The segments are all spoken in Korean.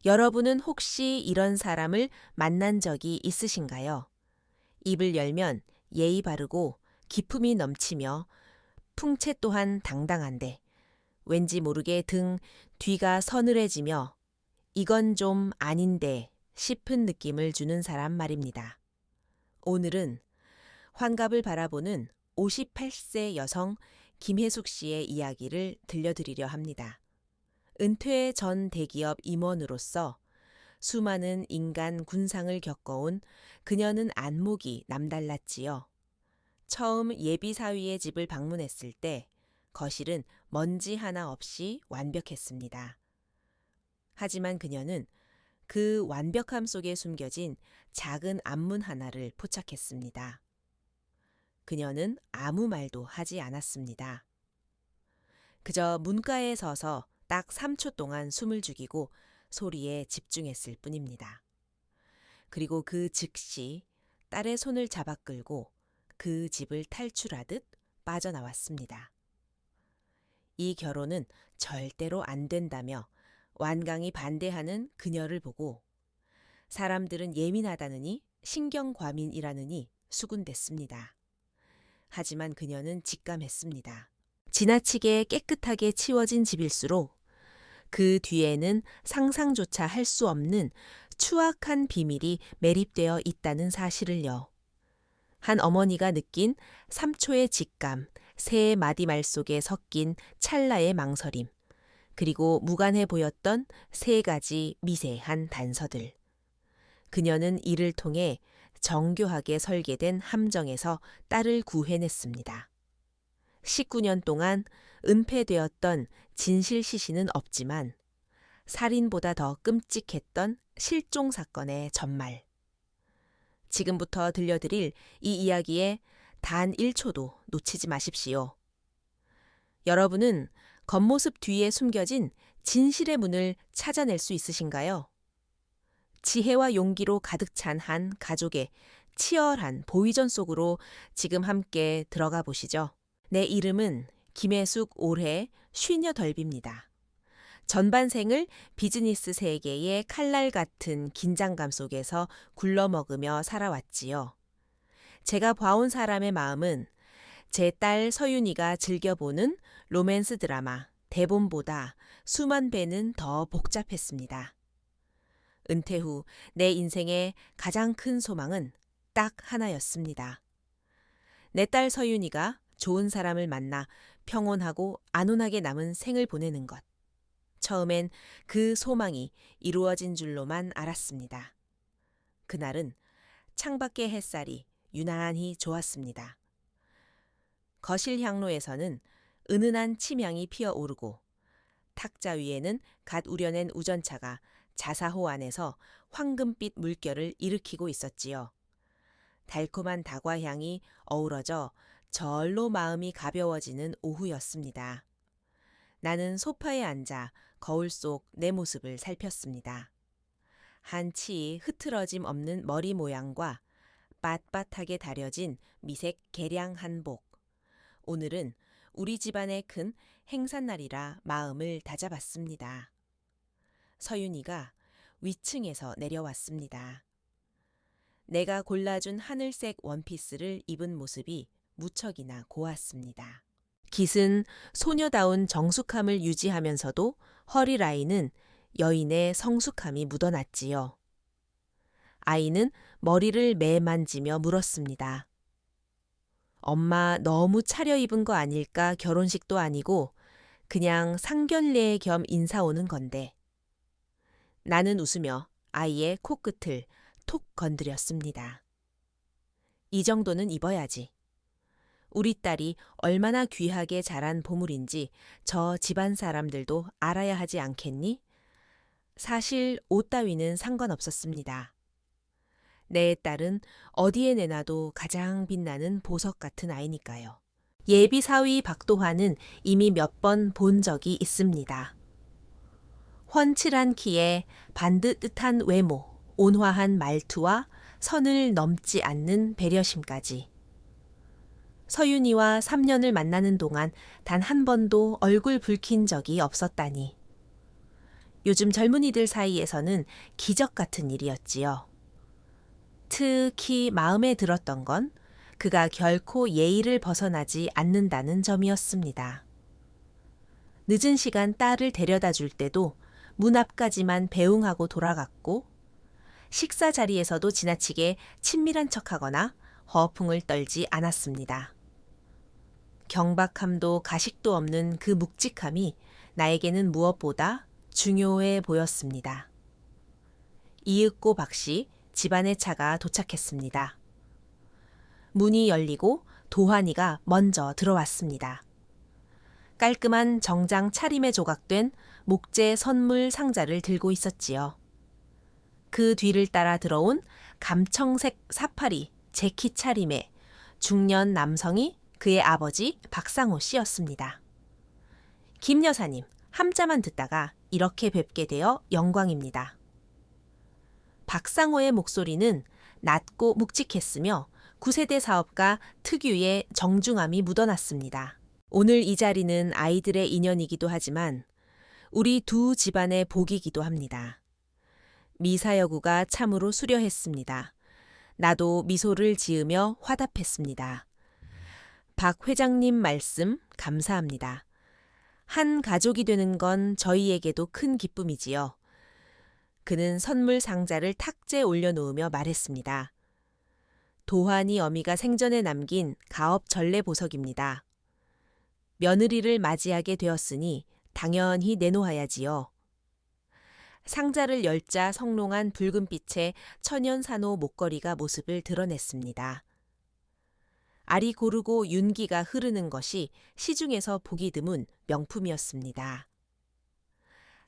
여러분은 혹시 이런 사람을 만난 적이 있으신가요? 입을 열면 예의 바르고 기품이 넘치며 풍채 또한 당당한데 왠지 모르게 등 뒤가 서늘해지며 이건 좀 아닌데 싶은 느낌을 주는 사람 말입니다. 오늘은 환갑을 바라보는 58세 여성 김혜숙 씨의 이야기를 들려드리려 합니다. 은퇴 전 대기업 임원으로서 수많은 인간 군상을 겪어온 그녀는 안목이 남달랐지요. 처음 예비 사위의 집을 방문했을 때 거실은 먼지 하나 없이 완벽했습니다. 하지만 그녀는 그 완벽함 속에 숨겨진 작은 안문 하나를 포착했습니다. 그녀는 아무 말도 하지 않았습니다. 그저 문가에 서서 딱 3초 동안 숨을 죽이고 소리에 집중했을 뿐입니다. 그리고 그 즉시 딸의 손을 잡아 끌고 그 집을 탈출하듯 빠져나왔습니다. 이 결혼은 절대로 안 된다며 완강히 반대하는 그녀를 보고 사람들은 예민하다느니 신경과민이라느니 수군댔습니다. 하지만 그녀는 직감했습니다. 지나치게 깨끗하게 치워진 집일수록 그 뒤에는 상상조차 할 수 없는 추악한 비밀이 매립되어 있다는 사실을요. 한 어머니가 느낀 3초의 직감, 세 마디 말 속에 섞인 찰나의 망설임, 그리고 무관해 보였던 세 가지 미세한 단서들. 그녀는 이를 통해 정교하게 설계된 함정에서 딸을 구해냈습니다. 19년 동안 은폐되었던 진실 시신은 없지만 살인보다 더 끔찍했던 실종 사건의 전말. 지금부터 들려드릴 이 이야기에 단 1초도 놓치지 마십시오. 여러분은 겉모습 뒤에 숨겨진 진실의 문을 찾아낼 수 있으신가요? 지혜와 용기로 가득 찬 한 가족의 치열한 보위전 속으로 지금 함께 들어가 보시죠. 내 이름은 김혜숙 올해 58입니다. 전반생을 비즈니스 세계의 칼날 같은 긴장감 속에서 굴러먹으며 살아왔지요. 제가 봐온 사람의 마음은 제 딸 서윤이가 즐겨보는 로맨스 드라마 대본보다 수만 배는 더 복잡했습니다. 은퇴 후 내 인생의 가장 큰 소망은 딱 하나였습니다. 내 딸 서윤이가 좋은 사람을 만나 평온하고 안온하게 남은 생을 보내는 것. 처음엔 그 소망이 이루어진 줄로만 알았습니다. 그날은 창밖의 햇살이 유난히 좋았습니다. 거실 향로에서는 은은한 침향이 피어오르고 탁자 위에는 갓 우려낸 우전차가 자사호 안에서 황금빛 물결을 일으키고 있었지요. 달콤한 다과향이 어우러져 절로 마음이 가벼워지는 오후였습니다. 나는 소파에 앉아 거울 속 내 모습을 살폈습니다. 한치 흐트러짐 없는 머리 모양과 빳빳하게 다려진 미색 개량 한복. 오늘은 우리 집안의 큰 행사날이라 마음을 다잡았습니다. 서윤이가 위층에서 내려왔습니다. 내가 골라준 하늘색 원피스를 입은 모습이 무척이나 고왔습니다. 깃은 소녀다운 정숙함을 유지하면서도 허리 라인은 여인의 성숙함이 묻어났지요. 아이는 머리를 매만지며 물었습니다. 엄마 너무 차려입은 거 아닐까? 결혼식도 아니고 그냥 상견례 겸 인사 오는 건데. 나는 웃으며 아이의 코끝을 톡 건드렸습니다. 이 정도는 입어야지. 우리 딸이 얼마나 귀하게 자란 보물인지 저 집안 사람들도 알아야 하지 않겠니? 사실 옷 따위는 상관없었습니다. 내 딸은 어디에 내놔도 가장 빛나는 보석 같은 아이니까요. 예비 사위 박도환은 이미 몇 번 본 적이 있습니다. 훤칠한 키에 반듯한 외모, 온화한 말투와 선을 넘지 않는 배려심까지. 서윤이와 3년을 만나는 동안 단 한 번도 얼굴 붉힌 적이 없었다니. 요즘 젊은이들 사이에서는 기적 같은 일이었지요. 특히 마음에 들었던 건 그가 결코 예의를 벗어나지 않는다는 점이었습니다. 늦은 시간 딸을 데려다 줄 때도 문 앞까지만 배웅하고 돌아갔고, 식사 자리에서도 지나치게 친밀한 척하거나 허풍을 떨지 않았습니다. 경박함도 가식도 없는 그 묵직함이 나에게는 무엇보다 중요해 보였습니다. 이윽고 박씨 집안의 차가 도착했습니다. 문이 열리고 도환이가 먼저 들어왔습니다. 깔끔한 정장 차림에 조각된 목재 선물 상자를 들고 있었지요. 그 뒤를 따라 들어온 감청색 사파리 재킷 차림의 중년 남성이 그의 아버지 박상호 씨였습니다. 김 여사님, 함자만 듣다가 이렇게 뵙게 되어 영광입니다. 박상호의 목소리는 낮고 묵직했으며 9세대 사업가 특유의 정중함이 묻어났습니다. 오늘 이 자리는 아이들의 인연이기도 하지만 우리 두 집안의 복이기도 합니다. 미사여구가 참으로 수려했습니다. 나도 미소를 지으며 화답했습니다. 박 회장님 말씀 감사합니다. 한 가족이 되는 건 저희에게도 큰 기쁨이지요. 그는 선물 상자를 탁자에 올려놓으며 말했습니다. 도환이 어미가 생전에 남긴 가업 전래 보석입니다. 며느리를 맞이하게 되었으니 당연히 내놓아야지요. 상자를 열자 성롱한 붉은빛의 천연산호 목걸이가 모습을 드러냈습니다. 알이 고르고 윤기가 흐르는 것이 시중에서 보기 드문 명품이었습니다.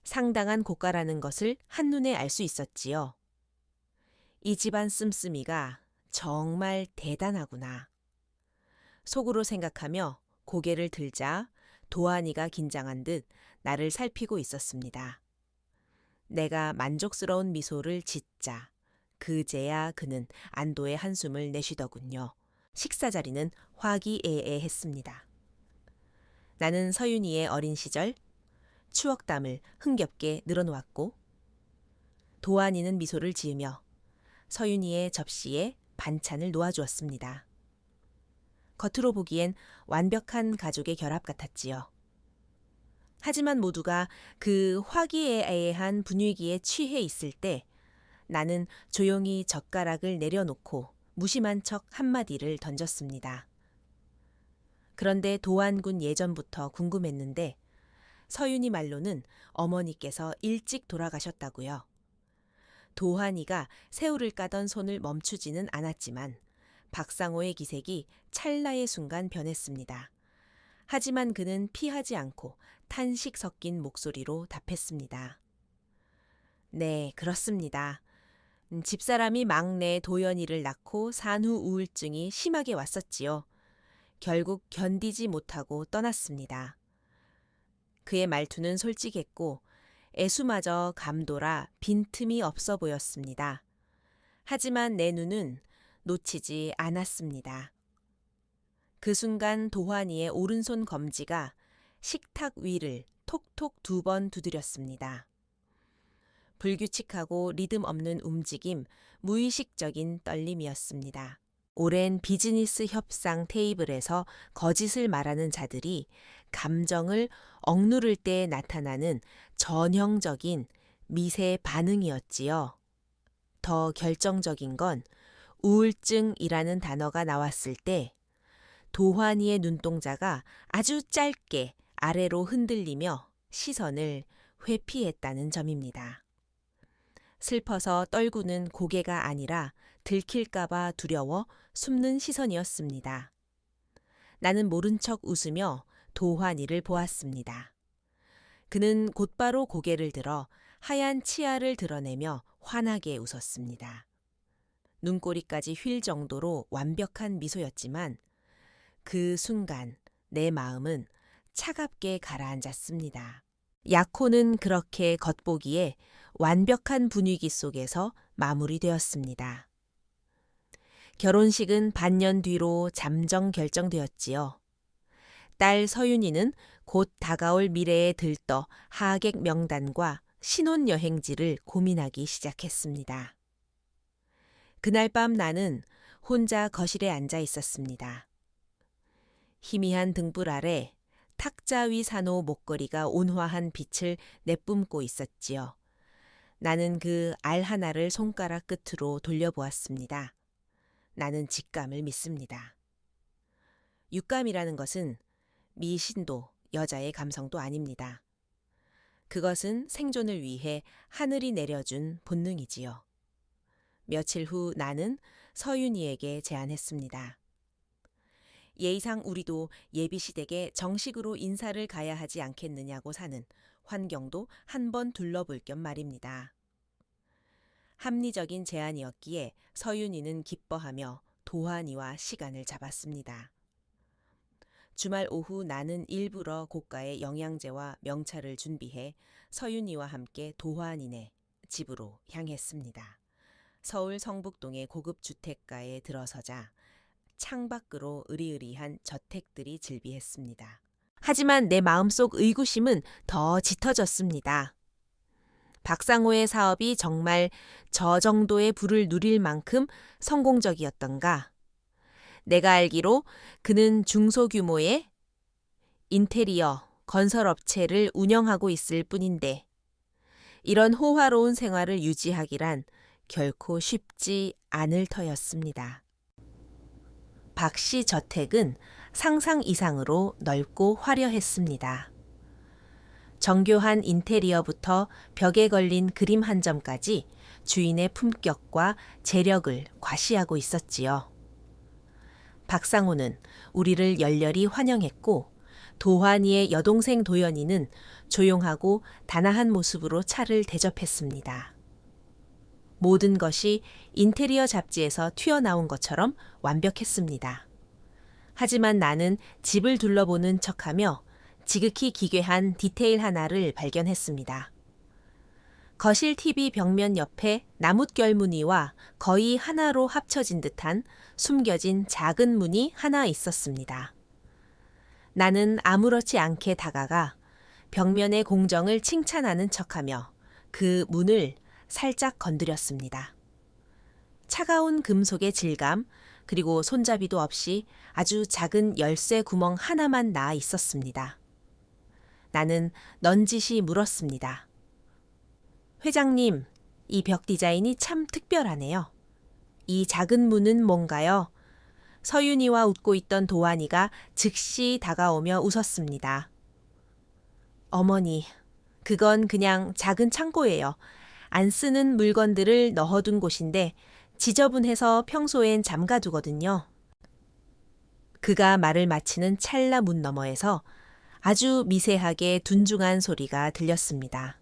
상당한 고가라는 것을 한눈에 알 수 있었지요. 이 집안 씀씀이가 정말 대단하구나. 속으로 생각하며 고개를 들자 도환이가 긴장한 듯 나를 살피고 있었습니다. 내가 만족스러운 미소를 짓자 그제야 그는 안도의 한숨을 내쉬더군요. 식사 자리는 화기애애했습니다. 나는 서윤이의 어린 시절 추억담을 흥겹게 늘어놓았고, 도환이는 미소를 지으며 서윤이의 접시에 반찬을 놓아주었습니다. 겉으로 보기엔 완벽한 가족의 결합 같았지요. 하지만 모두가 그 화기애애한 분위기에 취해 있을 때 나는 조용히 젓가락을 내려놓고 무심한 척 한마디를 던졌습니다. 그런데 도환군 예전부터 궁금했는데 서윤이 말로는 어머니께서 일찍 돌아가셨다고요. 도환이가 새우를 까던 손을 멈추지는 않았지만 박상호의 기색이 찰나의 순간 변했습니다. 하지만 그는 피하지 않고 탄식 섞인 목소리로 답했습니다. 네, 그렇습니다. 집사람이 막내 도연이를 낳고 산후 우울증이 심하게 왔었지요. 결국 견디지 못하고 떠났습니다. 그의 말투는 솔직했고 애수마저 감돌아 빈틈이 없어 보였습니다. 하지만 내 눈은 놓치지 않았습니다. 그 순간 도환이의 오른손 검지가 식탁 위를 톡톡 2번 두드렸습니다. 불규칙하고 리듬 없는 움직임, 무의식적인 떨림이었습니다. 오랜 비즈니스 협상 테이블에서 거짓을 말하는 자들이 감정을 억누를 때 나타나는 전형적인 미세 반응이었지요. 더 결정적인 건 우울증이라는 단어가 나왔을 때 도환이의 눈동자가 아주 짧게 아래로 흔들리며 시선을 회피했다는 점입니다. 슬퍼서 떨구는 고개가 아니라 들킬까봐 두려워 숨는 시선이었습니다. 나는 모른 척 웃으며 도환이를 보았습니다. 그는 곧바로 고개를 들어 하얀 치아를 드러내며 환하게 웃었습니다. 눈꼬리까지 휠 정도로 완벽한 미소였지만 그 순간 내 마음은 차갑게 가라앉았습니다. 약혼은 그렇게 겉보기에 완벽한 분위기 속에서 마무리되었습니다. 결혼식은 반년 뒤로 잠정 결정되었지요. 딸 서윤이는 곧 다가올 미래에 들떠 하객 명단과 신혼여행지를 고민하기 시작했습니다. 그날 밤 나는 혼자 거실에 앉아 있었습니다. 희미한 등불 아래 탁자 위 산호 목걸이가 온화한 빛을 내뿜고 있었지요. 나는 그 알 하나를 손가락 끝으로 돌려보았습니다. 나는 직감을 믿습니다. 육감이라는 것은 미신도 여자의 감성도 아닙니다. 그것은 생존을 위해 하늘이 내려준 본능이지요. 며칠 후 나는 서윤이에게 제안했습니다. 예의상 우리도 예비시댁에 정식으로 인사를 가야 하지 않겠느냐고 사는 환경도 한번 둘러볼 겸 말입니다. 합리적인 제안이었기에 서윤이는 기뻐하며 도환이와 시간을 잡았습니다. 주말 오후 나는 일부러 고가의 영양제와 명찰을 준비해 서윤이와 함께 도환이네 집으로 향했습니다. 서울 성북동의 고급 주택가에 들어서자 창밖으로 으리으리한 저택들이 즐비했습니다. 하지만 내 마음속 의구심은 더 짙어졌습니다. 박상호의 사업이 정말 저 정도의 부를 누릴 만큼 성공적이었던가? 내가 알기로 그는 중소규모의 인테리어, 건설업체를 운영하고 있을 뿐인데 이런 호화로운 생활을 유지하기란 결코 쉽지 않을 터였습니다. 박 씨 저택은 상상 이상으로 넓고 화려했습니다. 정교한 인테리어부터 벽에 걸린 그림 한 점까지 주인의 품격과 재력을 과시하고 있었지요. 박상호는 우리를 열렬히 환영했고 도환이의 여동생 도연이는 조용하고 단아한 모습으로 차를 대접했습니다. 모든 것이 인테리어 잡지에서 튀어나온 것처럼 완벽했습니다. 하지만 나는 집을 둘러보는 척하며 지극히 기괴한 디테일 하나를 발견했습니다. 거실 TV 벽면 옆에 나뭇결 무늬와 거의 하나로 합쳐진 듯한 숨겨진 작은 문이 하나 있었습니다. 나는 아무렇지 않게 다가가 벽면의 공정을 칭찬하는 척하며 그 문을 살짝 건드렸습니다. 차가운 금속의 질감, 그리고 손잡이도 없이 아주 작은 열쇠 구멍 하나만 나 있었습니다. 나는 넌지시 물었습니다. 회장님, 이 벽 디자인이 참 특별하네요. 이 작은 문은 뭔가요? 서윤이와 웃고 있던 도환이가 즉시 다가오며 웃었습니다. 어머니, 그건 그냥 작은 창고예요. 안 쓰는 물건들을 넣어둔 곳인데 지저분해서 평소엔 잠가두거든요. 그가 말을 마치는 찰나 문 너머에서 아주 미세하게 둔중한 소리가 들렸습니다.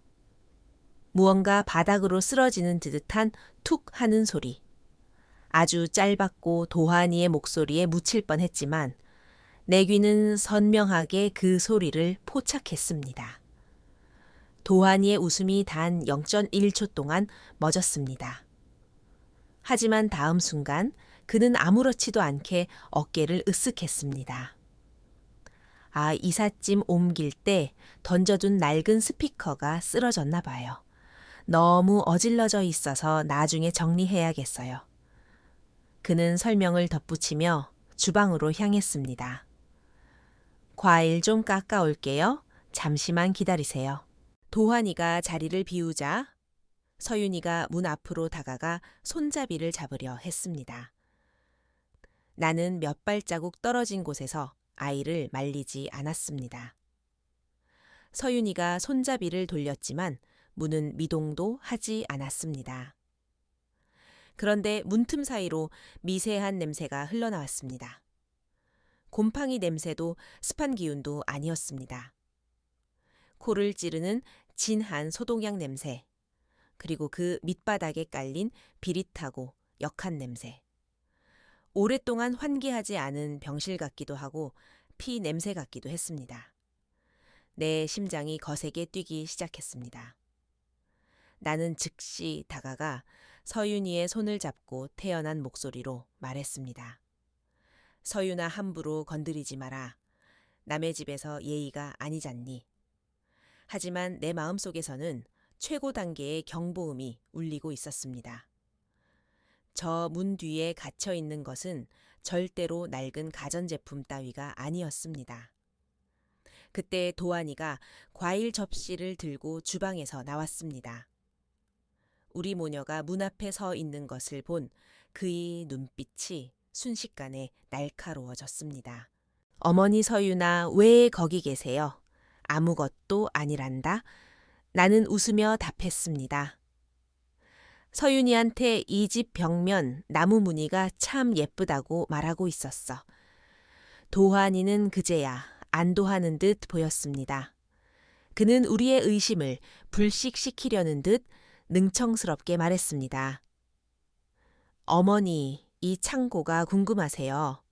무언가 바닥으로 쓰러지는 듯한 툭 하는 소리. 아주 짧았고 도환이의 목소리에 묻힐 뻔했지만 내 귀는 선명하게 그 소리를 포착했습니다. 도환이의 웃음이 단 0.1초 동안 멎었습니다. 하지만 다음 순간 그는 아무렇지도 않게 어깨를 으쓱했습니다. 아, 이삿짐 옮길 때 던져둔 낡은 스피커가 쓰러졌나 봐요. 너무 어질러져 있어서 나중에 정리해야겠어요. 그는 설명을 덧붙이며 주방으로 향했습니다. 과일 좀 깎아올게요. 잠시만 기다리세요. 도환이가 자리를 비우자 서윤이가 문 앞으로 다가가 손잡이를 잡으려 했습니다. 나는 몇 발자국 떨어진 곳에서 아이를 말리지 않았습니다. 서윤이가 손잡이를 돌렸지만 문은 미동도 하지 않았습니다. 그런데 문틈 사이로 미세한 냄새가 흘러나왔습니다. 곰팡이 냄새도 습한 기운도 아니었습니다. 코를 찌르는 진한 소독약 냄새, 그리고 그 밑바닥에 깔린 비릿하고 역한 냄새. 오랫동안 환기하지 않은 병실 같기도 하고 피 냄새 같기도 했습니다. 내 심장이 거세게 뛰기 시작했습니다. 나는 즉시 다가가 서윤이의 손을 잡고 태연한 목소리로 말했습니다. 서윤아, 함부로 건드리지 마라. 남의 집에서 예의가 아니잖니. 하지만 내 마음속에서는 최고 단계의 경보음이 울리고 있었습니다. 저 문 뒤에 갇혀 있는 것은 절대로 낡은 가전제품 따위가 아니었습니다. 그때 도안이가 과일 접시를 들고 주방에서 나왔습니다. 우리 모녀가 문 앞에 서 있는 것을 본 그의 눈빛이 순식간에 날카로워졌습니다. 어머니 서윤아, 왜 거기 계세요? 아무것도 아니란다. 나는 웃으며 답했습니다. 서윤이한테 이 집 벽면 나무 무늬가 참 예쁘다고 말하고 있었어. 도환이는 그제야 안도하는 듯 보였습니다. 그는 우리의 의심을 불식시키려는 듯 능청스럽게 말했습니다. 어머니, 이 창고가 궁금하세요.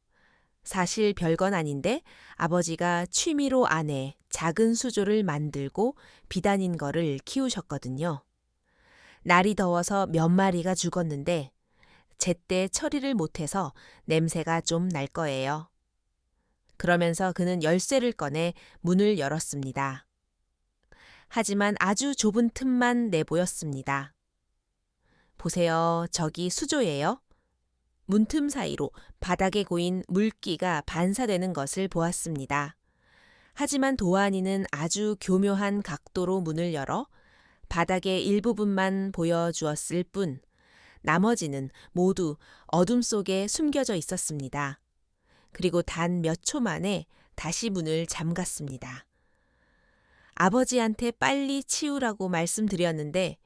사실 별건 아닌데 아버지가 취미로 안에 작은 수조를 만들고 비단인 거를 키우셨거든요. 날이 더워서 몇 마리가 죽었는데 제때 처리를 못해서 냄새가 좀 날 거예요. 그러면서 그는 열쇠를 꺼내 문을 열었습니다. 하지만 아주 좁은 틈만 내보였습니다. 보세요, 저기 수조예요. 문틈 사이로 바닥에 고인 물기가 반사되는 것을 보았습니다. 하지만 도안이는 아주 교묘한 각도로 문을 열어 바닥의 일부분만 보여주었을 뿐 나머지는 모두 어둠 속에 숨겨져 있었습니다. 그리고 단 몇 초 만에 다시 문을 잠갔습니다. 아버지한테 빨리 치우라고 말씀드렸는데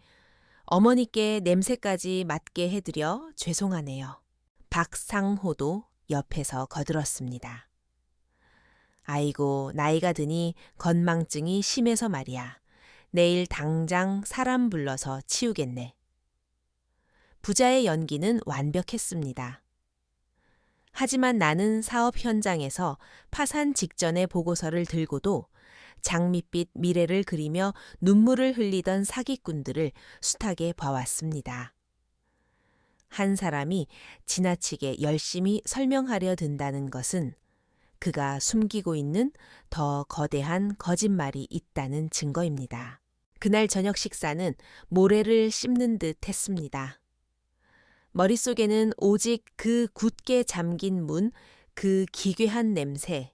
어머니께 냄새까지 맡게 해드려 죄송하네요. 박상호도 옆에서 거들었습니다. 아이고, 나이가 드니 건망증이 심해서 말이야. 내일 당장 사람 불러서 치우겠네. 부자의 연기는 완벽했습니다. 하지만 나는 사업 현장에서 파산 직전의 보고서를 들고도 장밋빛 미래를 그리며 눈물을 흘리던 사기꾼들을 숱하게 봐왔습니다. 한 사람이 지나치게 열심히 설명하려 든다는 것은 그가 숨기고 있는 더 거대한 거짓말이 있다는 증거입니다. 그날 저녁 식사는 모래를 씹는 듯 했습니다. 머릿속에는 오직 그 굳게 잠긴 문, 그 기괴한 냄새,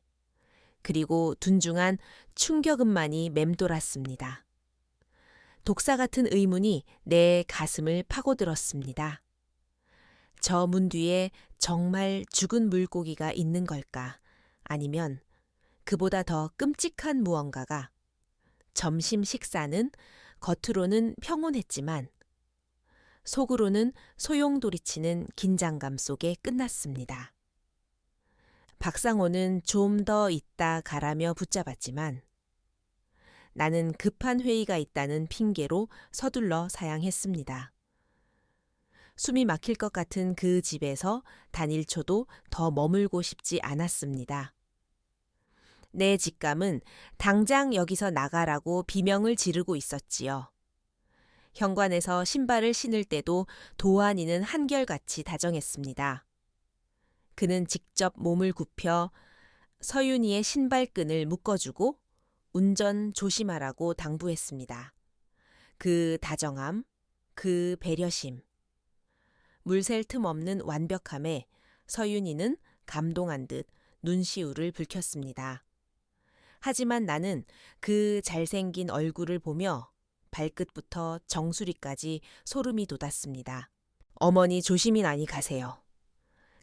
그리고 둔중한 충격음만이 맴돌았습니다. 독사 같은 의문이 내 가슴을 파고들었습니다. 저 문 뒤에 정말 죽은 물고기가 있는 걸까? 아니면 그보다 더 끔찍한 무언가가. 점심 식사는 겉으로는 평온했지만 속으로는 소용돌이치는 긴장감 속에 끝났습니다. 박상호는 좀 더 있다 가라며 붙잡았지만 나는 급한 회의가 있다는 핑계로 서둘러 사양했습니다. 숨이 막힐 것 같은 그 집에서 단 1초도 더 머물고 싶지 않았습니다. 내 직감은 당장 여기서 나가라고 비명을 지르고 있었지요. 현관에서 신발을 신을 때도 도안이는 한결같이 다정했습니다. 그는 직접 몸을 굽혀 서윤이의 신발끈을 묶어주고 운전 조심하라고 당부했습니다. 그 다정함, 그 배려심, 물샐 틈 없는 완벽함에 서윤이는 감동한 듯 눈시울을 붉혔습니다. 하지만 나는 그 잘생긴 얼굴을 보며 발끝부터 정수리까지 소름이 돋았습니다. 어머니 조심히 나니 가세요.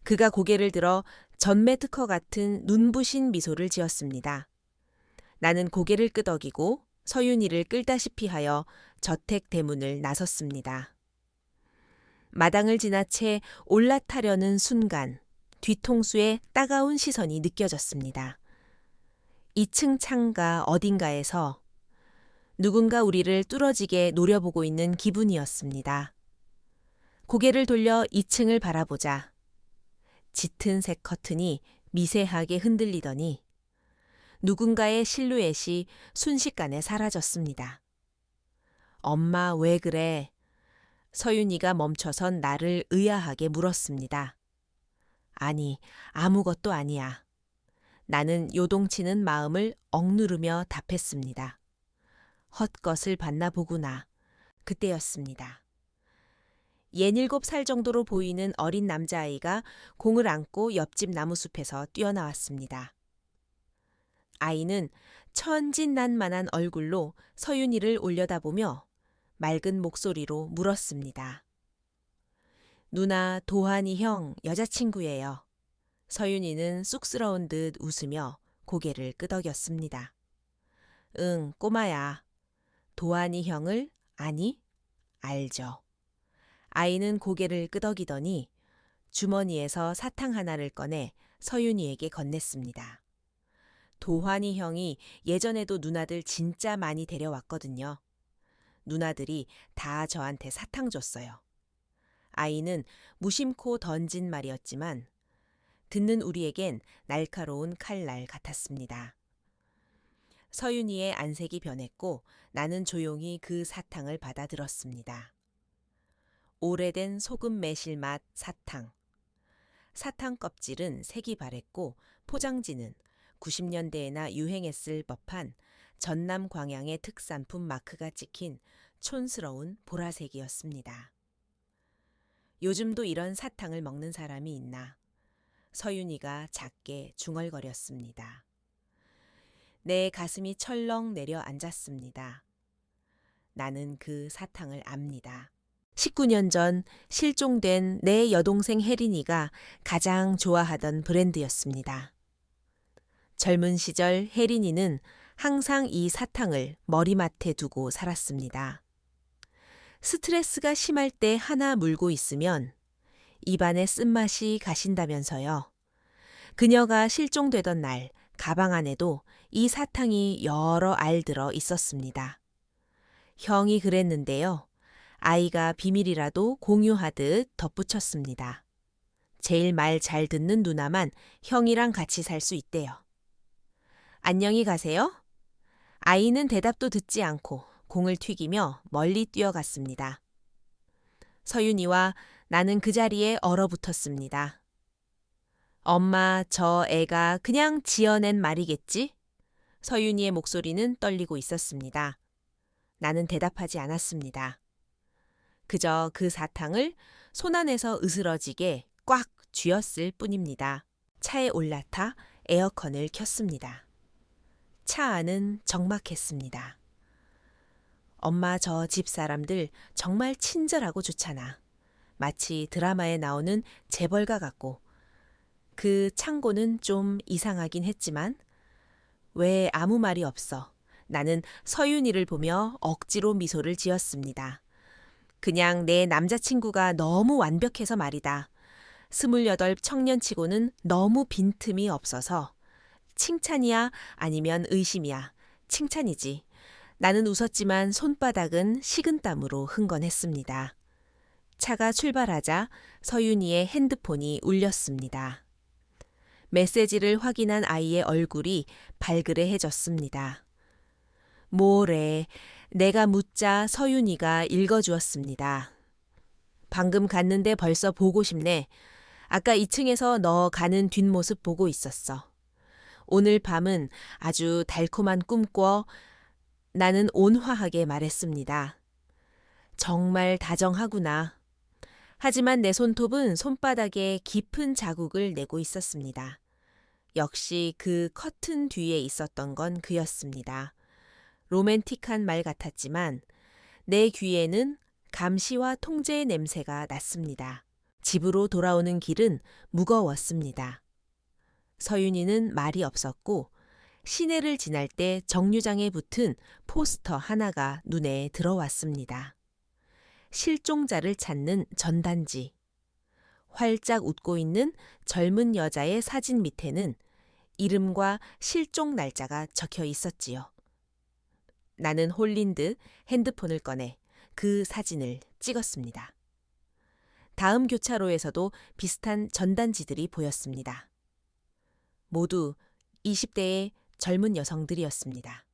그가 고개를 들어 전매 특허 같은 눈부신 미소를 지었습니다. 나는 고개를 끄덕이고 서윤이를 끌다시피 하여 저택 대문을 나섰습니다. 마당을 지나 채 올라타려는 순간 뒤통수에 따가운 시선이 느껴졌습니다. 2층 창가 어딘가에서 누군가 우리를 뚫어지게 노려보고 있는 기분이었습니다. 고개를 돌려 2층을 바라보자 짙은 색 커튼이 미세하게 흔들리더니 누군가의 실루엣이 순식간에 사라졌습니다. 엄마 왜 그래? 서윤이가 멈춰선 나를 의아하게 물었습니다. 아니, 아무것도 아니야. 나는 요동치는 마음을 억누르며 답했습니다. 헛것을 봤나 보구나. 그때였습니다. 67살 정도로 보이는 어린 남자아이가 공을 안고 옆집 나무숲에서 뛰어나왔습니다. 아이는 천진난만한 얼굴로 서윤이를 올려다보며 맑은 목소리로 물었습니다. 누나, 도환이 형 여자친구예요. 서윤이는 쑥스러운 듯 웃으며 고개를 끄덕였습니다. 응, 꼬마야. 도환이 형을 아니? 알죠. 아이는 고개를 끄덕이더니 주머니에서 사탕 하나를 꺼내 서윤이에게 건넸습니다. 도환이 형이 예전에도 누나들 진짜 많이 데려왔거든요. 누나들이 다 저한테 사탕 줬어요. 아이는 무심코 던진 말이었지만 듣는 우리에겐 날카로운 칼날 같았습니다. 서윤이의 안색이 변했고 나는 조용히 그 사탕을 받아들었습니다. 오래된 소금 매실맛 사탕. 사탕 껍질은 색이 바랬고 포장지는 90년대에나 유행했을 법한 전남 광양의 특산품 마크가 찍힌 촌스러운 보라색이었습니다. 요즘도 이런 사탕을 먹는 사람이 있나? 서윤이가 작게 중얼거렸습니다. 내 가슴이 철렁 내려앉았습니다. 나는 그 사탕을 압니다. 19년 전 실종된 내 여동생 혜린이가 가장 좋아하던 브랜드였습니다. 젊은 시절 혜린이는 항상 이 사탕을 머리맡에 두고 살았습니다. 스트레스가 심할 때 하나 물고 있으면 입안에 쓴맛이 가신다면서요. 그녀가 실종되던 날 가방 안에도 이 사탕이 여러 알 들어 있었습니다. 형이 그랬는데요. 아이가 비밀이라도 공유하듯 덧붙였습니다. 제일 말 잘 듣는 누나만 형이랑 같이 살 수 있대요. 안녕히 가세요. 아이는 대답도 듣지 않고 공을 튀기며 멀리 뛰어갔습니다. 서윤이와 나는 그 자리에 얼어붙었습니다. 엄마, 저 애가 그냥 지어낸 말이겠지? 서윤이의 목소리는 떨리고 있었습니다. 나는 대답하지 않았습니다. 그저 그 사탕을 손 안에서 으스러지게 꽉 쥐었을 뿐입니다. 차에 올라타 에어컨을 켰습니다. 차 안은 적막했습니다. 엄마, 저 집 사람들 정말 친절하고 좋잖아. 마치 드라마에 나오는 재벌가 같고. 그 창고는 좀 이상하긴 했지만 왜 아무 말이 없어. 나는 서윤이를 보며 억지로 미소를 지었습니다. 그냥 내 남자친구가 너무 완벽해서 말이다. 28 청년치고는 너무 빈틈이 없어서. 칭찬이야 아니면 의심이야. 칭찬이지. 나는 웃었지만 손바닥은 식은땀으로 흥건했습니다. 차가 출발하자 서윤이의 핸드폰이 울렸습니다. 메시지를 확인한 아이의 얼굴이 발그레해졌습니다. 뭐래, 내가 묻자 서윤이가 읽어주었습니다. 방금 갔는데 벌써 보고 싶네. 아까 2층에서 너 가는 뒷모습 보고 있었어. 오늘 밤은 아주 달콤한 꿈 꿔. 나는 온화하게 말했습니다. 정말 다정하구나. 하지만 내 손톱은 손바닥에 깊은 자국을 내고 있었습니다. 역시 그 커튼 뒤에 있었던 건 그였습니다. 로맨틱한 말 같았지만 내 귀에는 감시와 통제의 냄새가 났습니다. 집으로 돌아오는 길은 무거웠습니다. 서윤이는 말이 없었고 시내를 지날 때 정류장에 붙은 포스터 하나가 눈에 들어왔습니다. 실종자를 찾는 전단지. 활짝 웃고 있는 젊은 여자의 사진 밑에는 이름과 실종 날짜가 적혀 있었지요. 나는 홀린 듯 핸드폰을 꺼내 그 사진을 찍었습니다. 다음 교차로에서도 비슷한 전단지들이 보였습니다. 모두 20대의 젊은 여성들이었습니다.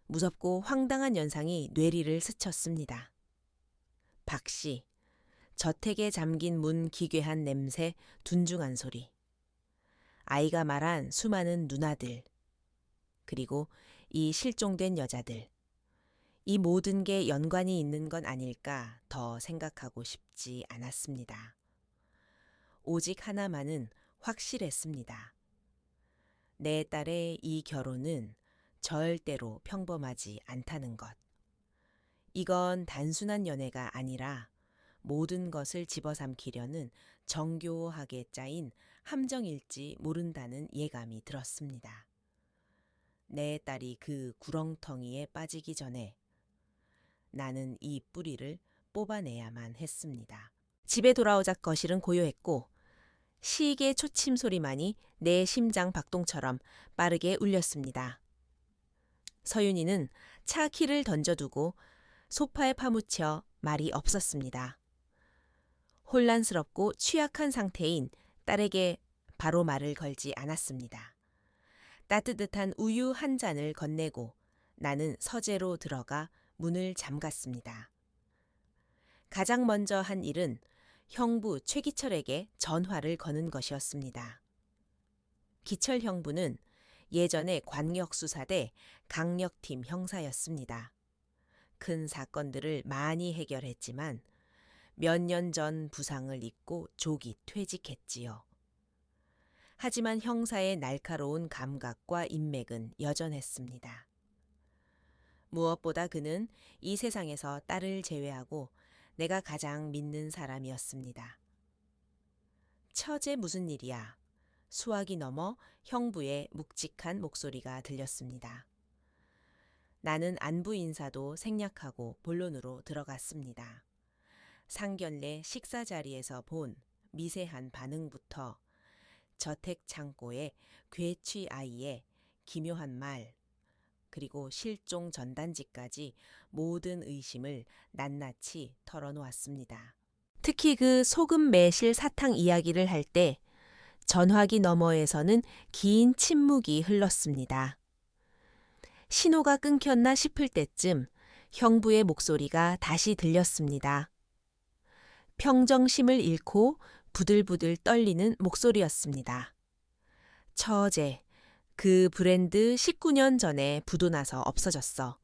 무섭고 황당한 연상이 뇌리를 스쳤습니다. 박씨, 저택에 잠긴 문 기괴한 냄새, 둔중한 소리. 아이가 말한 수많은 누나들. 그리고 이 실종된 여자들. 이 모든 게 연관이 있는 건 아닐까 더 생각하고 싶지 않았습니다. 오직 하나만은 확실했습니다. 내 딸의 이 결혼은 절대로 평범하지 않다는 것. 이건 단순한 연애가 아니라 모든 것을 집어삼키려는 정교하게 짜인 함정일지 모른다는 예감이 들었습니다. 내 딸이 그 구렁텅이에 빠지기 전에 나는 이 뿌리를 뽑아내야만 했습니다. 집에 돌아오자 거실은 고요했고 시계 초침 소리만이 내 심장 박동처럼 빠르게 울렸습니다. 서윤이는 차 키를 던져두고 소파에 파묻혀 말이 없었습니다. 혼란스럽고 취약한 상태인 딸에게 바로 말을 걸지 않았습니다. 따뜻한 우유 한 잔을 건네고 나는 서재로 들어가 문을 잠갔습니다. 가장 먼저 한 일은 형부 최기철에게 전화를 거는 것이었습니다. 기철 형부는 예전에 광역수사대 강력팀 형사였습니다. 큰 사건들을 많이 해결했지만 몇 년 전 부상을 입고 조기 퇴직했지요. 하지만 형사의 날카로운 감각과 인맥은 여전했습니다. 무엇보다 그는 이 세상에서 딸을 제외하고 내가 가장 믿는 사람이었습니다. 처제 무슨 일이야? 수화기 넘어 형부의 묵직한 목소리가 들렸습니다. 나는 안부 인사도 생략하고 본론으로 들어갔습니다. 상견례 식사 자리에서 본 미세한 반응부터 저택 창고에 괴취 아이의 기묘한 말, 그리고 실종 전단지까지 모든 의심을 낱낱이 털어놓았습니다. 특히 그 소금 매실 사탕 이야기를 할 때 전화기 너머에서는 긴 침묵이 흘렀습니다. 신호가 끊겼나 싶을 때쯤 형부의 목소리가 다시 들렸습니다. 평정심을 잃고 부들부들 떨리는 목소리였습니다. 처제, 그 브랜드 19년 전에 부도나서 없어졌어.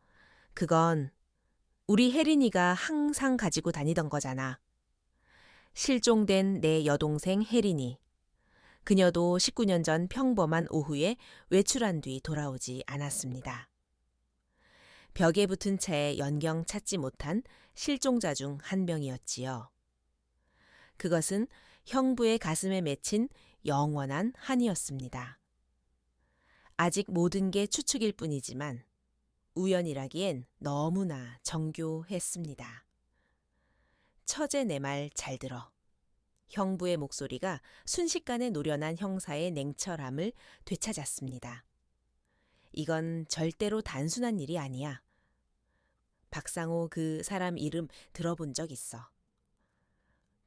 그건 우리 혜린이가 항상 가지고 다니던 거잖아. 실종된 내 여동생 혜린이. 그녀도 19년 전 평범한 오후에 외출한 뒤 돌아오지 않았습니다. 벽에 붙은 채 연경 찾지 못한 실종자 중 한 명이었지요. 그것은 형부의 가슴에 맺힌 영원한 한이었습니다. 아직 모든 게 추측일 뿐이지만 우연이라기엔 너무나 정교했습니다. 처제 내 말 잘 들어. 형부의 목소리가 순식간에 노련한 형사의 냉철함을 되찾았습니다. 이건 절대로 단순한 일이 아니야. 박상호 그 사람 이름 들어본 적 있어.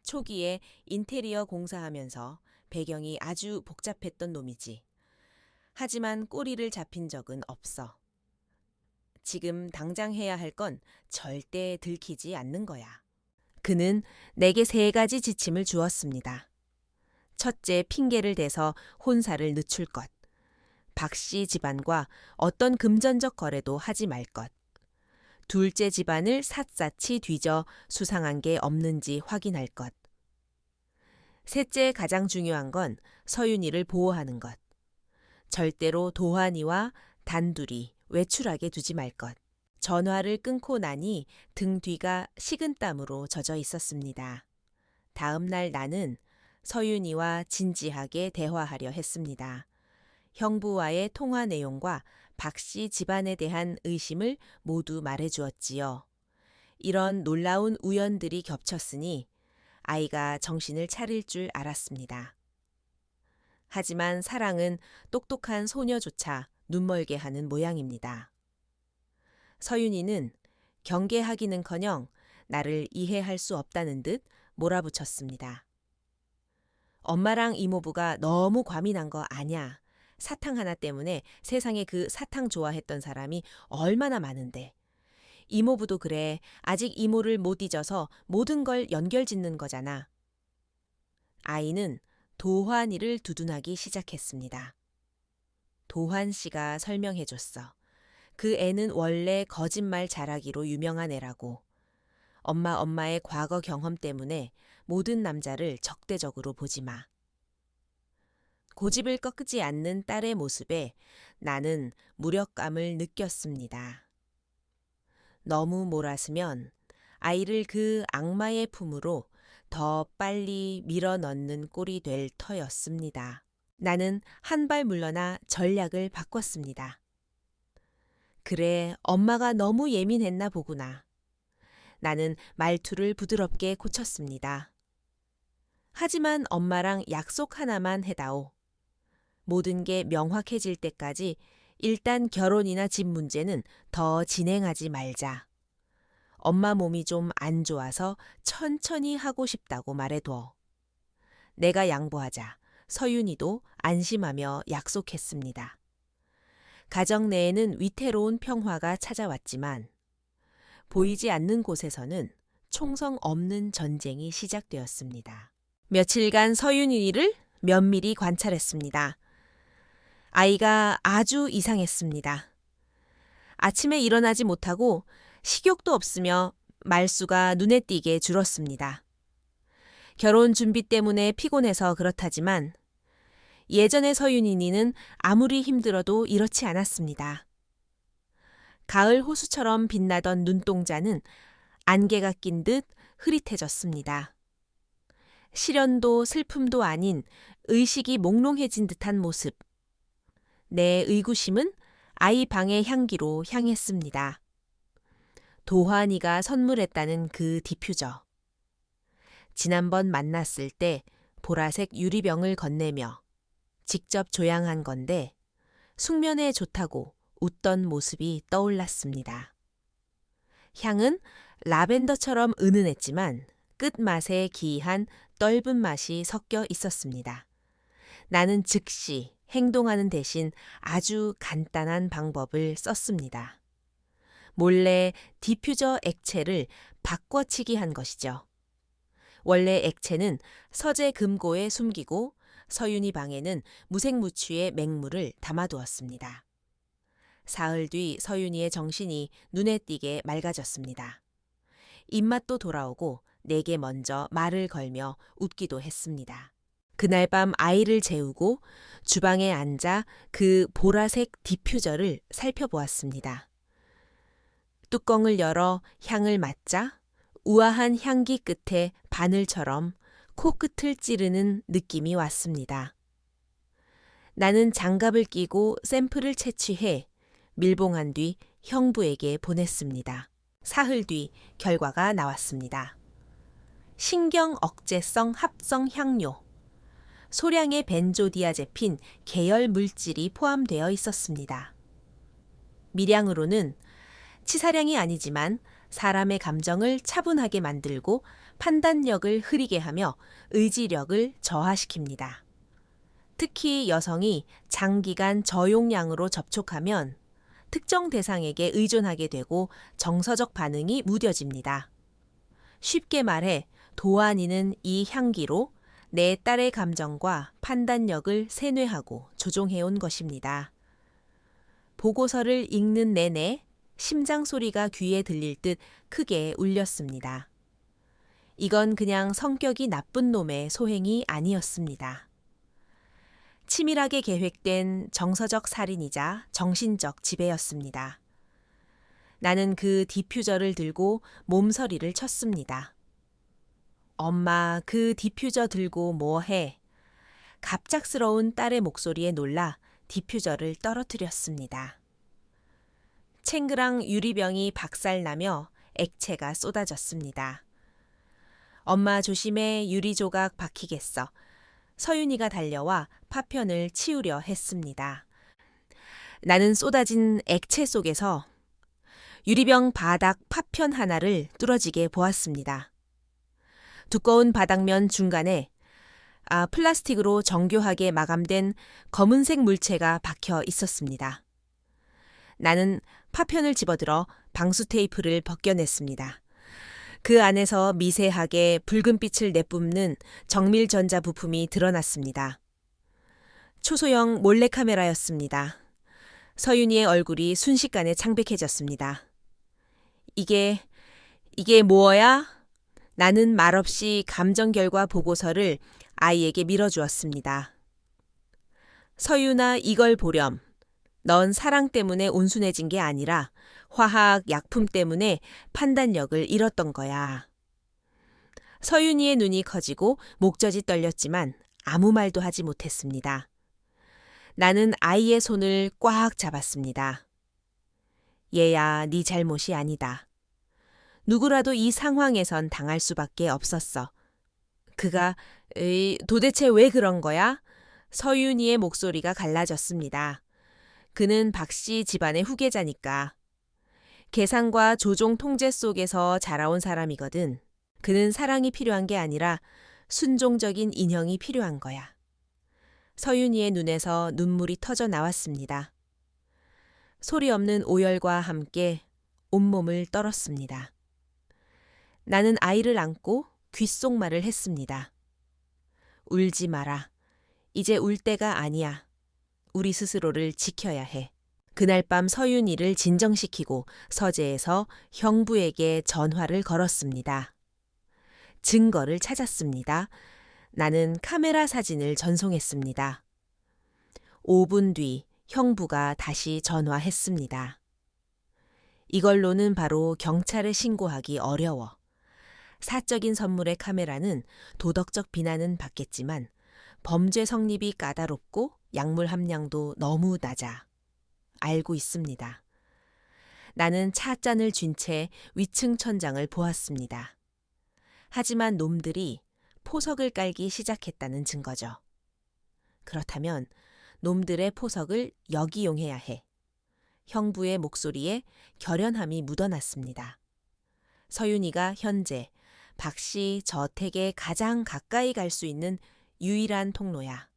초기에 인테리어 공사하면서 배경이 아주 복잡했던 놈이지. 하지만 꼬리를 잡힌 적은 없어. 지금 당장 해야 할 건 절대 들키지 않는 거야. 그는 내게 3가지 지침을 주었습니다. 첫째, 핑계를 대서 혼사를 늦출 것. 박 씨 집안과 어떤 금전적 거래도 하지 말 것. 둘째, 집안을 샅샅이 뒤져 수상한 게 없는지 확인할 것. 셋째, 가장 중요한 건 서윤이를 보호하는 것. 절대로 도환이와 단둘이 외출하게 두지 말 것. 전화를 끊고 나니 등 뒤가 식은땀으로 젖어 있었습니다. 다음 날 나는 서윤이와 진지하게 대화하려 했습니다. 형부와의 통화 내용과 박 씨 집안에 대한 의심을 모두 말해주었지요. 이런 놀라운 우연들이 겹쳤으니 아이가 정신을 차릴 줄 알았습니다. 하지만 사랑은 똑똑한 소녀조차 눈멀게 하는 모양입니다. 서윤이는 경계하기는커녕 나를 이해할 수 없다는 듯 몰아붙였습니다. 엄마랑 이모부가 너무 과민한 거 아냐. 사탕 하나 때문에 세상에 그 사탕 좋아했던 사람이 얼마나 많은데. 이모부도 그래. 아직 이모를 못 잊어서 모든 걸 연결짓는 거잖아. 아이는 도환이를 두둔하기 시작했습니다. 도환 씨가 설명해줬어. 그 애는 원래 거짓말 잘하기로 유명한 애라고. 엄마의 과거 경험 때문에 모든 남자를 적대적으로 보지 마. 고집을 꺾지 않는 딸의 모습에 나는 무력감을 느꼈습니다. 너무 몰았으면 아이를 그 악마의 품으로 더 빨리 밀어넣는 꼴이 될 터였습니다. 나는 한 발 물러나 전략을 바꿨습니다. 그래, 엄마가 너무 예민했나 보구나. 나는 말투를 부드럽게 고쳤습니다. 하지만 엄마랑 약속 하나만 해다오. 모든 게 명확해질 때까지 일단 결혼이나 집 문제는 더 진행하지 말자. 엄마 몸이 좀 안 좋아서 천천히 하고 싶다고 말해둬. 내가 양보하자. 서윤이도 안심하며 약속했습니다. 가정 내에는 위태로운 평화가 찾아왔지만 보이지 않는 곳에서는 총성 없는 전쟁이 시작되었습니다. 며칠간 서윤이를 면밀히 관찰했습니다. 아이가 아주 이상했습니다. 아침에 일어나지 못하고 식욕도 없으며 말수가 눈에 띄게 줄었습니다. 결혼 준비 때문에 피곤해서 그렇다지만 예전의 서윤이는 아무리 힘들어도 이렇지 않았습니다. 가을 호수처럼 빛나던 눈동자는 안개가 낀 듯 흐릿해졌습니다. 시련도 슬픔도 아닌 의식이 몽롱해진 듯한 모습. 내 의구심은 아이 방의 향기로 향했습니다. 도환이가 선물했다는 그 디퓨저. 지난번 만났을 때 보라색 유리병을 건네며 직접 조향한 건데 숙면에 좋다고 웃던 모습이 떠올랐습니다. 향은 라벤더처럼 은은했지만 끝맛에 기이한 떫은 맛이 섞여 있었습니다. 나는 즉시 행동하는 대신 아주 간단한 방법을 썼습니다. 몰래 디퓨저 액체를 바꿔치기 한 것이죠. 원래 액체는 서재 금고에 숨기고 서윤이 방에는 무색무취의 맹물을 담아두었습니다. 사흘 뒤 서윤이의 정신이 눈에 띄게 맑아졌습니다. 입맛도 돌아오고 내게 먼저 말을 걸며 웃기도 했습니다. 그날 밤 아이를 재우고 주방에 앉아 그 보라색 디퓨저를 살펴보았습니다. 뚜껑을 열어 향을 맡자 우아한 향기 끝에 바늘처럼 코끝을 찌르는 느낌이 왔습니다. 나는 장갑을 끼고 샘플을 채취해 밀봉한 뒤 형부에게 보냈습니다. 사흘 뒤 결과가 나왔습니다. 신경 억제성 합성 향료. 소량의 벤조디아제핀 계열 물질이 포함되어 있었습니다. 미량으로는 치사량이 아니지만 사람의 감정을 차분하게 만들고 판단력을 흐리게 하며 의지력을 저하시킵니다. 특히 여성이 장기간 저용량으로 접촉하면 특정 대상에게 의존하게 되고 정서적 반응이 무뎌집니다. 쉽게 말해 도안이는 이 향기로 내 딸의 감정과 판단력을 세뇌하고 조종해온 것입니다. 보고서를 읽는 내내 심장 소리가 귀에 들릴 듯 크게 울렸습니다. 이건 그냥 성격이 나쁜 놈의 소행이 아니었습니다. 치밀하게 계획된 정서적 살인이자 정신적 지배였습니다. 나는 그 디퓨저를 들고 몸서리를 쳤습니다. 엄마, 그 디퓨저 들고 뭐 해? 갑작스러운 딸의 목소리에 놀라 디퓨저를 떨어뜨렸습니다. 챙그랑 유리병이 박살나며 액체가 쏟아졌습니다. 엄마 조심해, 유리 조각 박히겠어. 서윤이가 달려와 파편을 치우려 했습니다. 나는 쏟아진 액체 속에서 유리병 바닥 파편 하나를 뚫어지게 보았습니다. 두꺼운 바닥면 중간에 플라스틱으로 정교하게 마감된 검은색 물체가 박혀 있었습니다. 나는 파편을 집어들어 방수 테이프를 벗겨냈습니다. 그 안에서 미세하게 붉은빛을 내뿜는 정밀전자 부품이 드러났습니다. 초소형 몰래카메라였습니다. 서윤이의 얼굴이 순식간에 창백해졌습니다. 이게 뭐야? 나는 말없이 감정 결과 보고서를 아이에게 밀어주었습니다. 서윤아, 이걸 보렴. 넌 사랑 때문에 온순해진 게 아니라 화학 약품 때문에 판단력을 잃었던 거야. 서윤이의 눈이 커지고 목젖이 떨렸지만 아무 말도 하지 못했습니다. 나는 아이의 손을 꽉 잡았습니다. 얘야, 네 잘못이 아니다. 누구라도 이 상황에선 당할 수밖에 없었어. 도대체 왜 그런 거야? 서윤이의 목소리가 갈라졌습니다. 그는 박씨 집안의 후계자니까. 계산과 조종 통제 속에서 자라온 사람이거든. 그는 사랑이 필요한 게 아니라 순종적인 인형이 필요한 거야. 서윤이의 눈에서 눈물이 터져 나왔습니다. 소리 없는 오열과 함께 온몸을 떨었습니다. 나는 아이를 안고 귓속말을 했습니다. 울지 마라. 이제 울 때가 아니야. 우리 스스로를 지켜야 해. 그날 밤 서윤이를 진정시키고 서재에서 형부에게 전화를 걸었습니다. 증거를 찾았습니다. 나는 카메라 사진을 전송했습니다. 5분 뒤 형부가 다시 전화했습니다. 이걸로는 바로 경찰에 신고하기 어려워. 사적인 선물의 카메라는 도덕적 비난은 받겠지만 범죄 성립이 까다롭고 약물 함량도 너무 낮아. 알고 있습니다. 나는 찻잔을 쥔 채 위층 천장을 보았습니다. 하지만 놈들이 포석을 깔기 시작했다는 증거죠. 그렇다면 놈들의 포석을 역이용해야 해. 형부의 목소리에 결연함이 묻어났습니다. 서윤이가 현재 박씨 저택에 가장 가까이 갈 수 있는 유일한 통로야.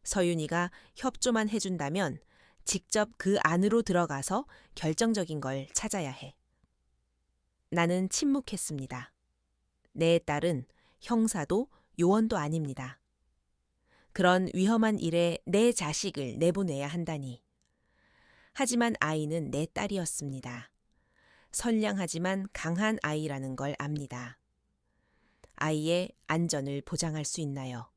서윤이가 협조만 해준다면 직접 그 안으로 들어가서 결정적인 걸 찾아야 해. 나는 침묵했습니다. 내 딸은 형사도 요원도 아닙니다. 그런 위험한 일에 내 자식을 내보내야 한다니. 하지만 아이는 내 딸이었습니다. 선량하지만 강한 아이라는 걸 압니다. 아이의 안전을 보장할 수 있나요?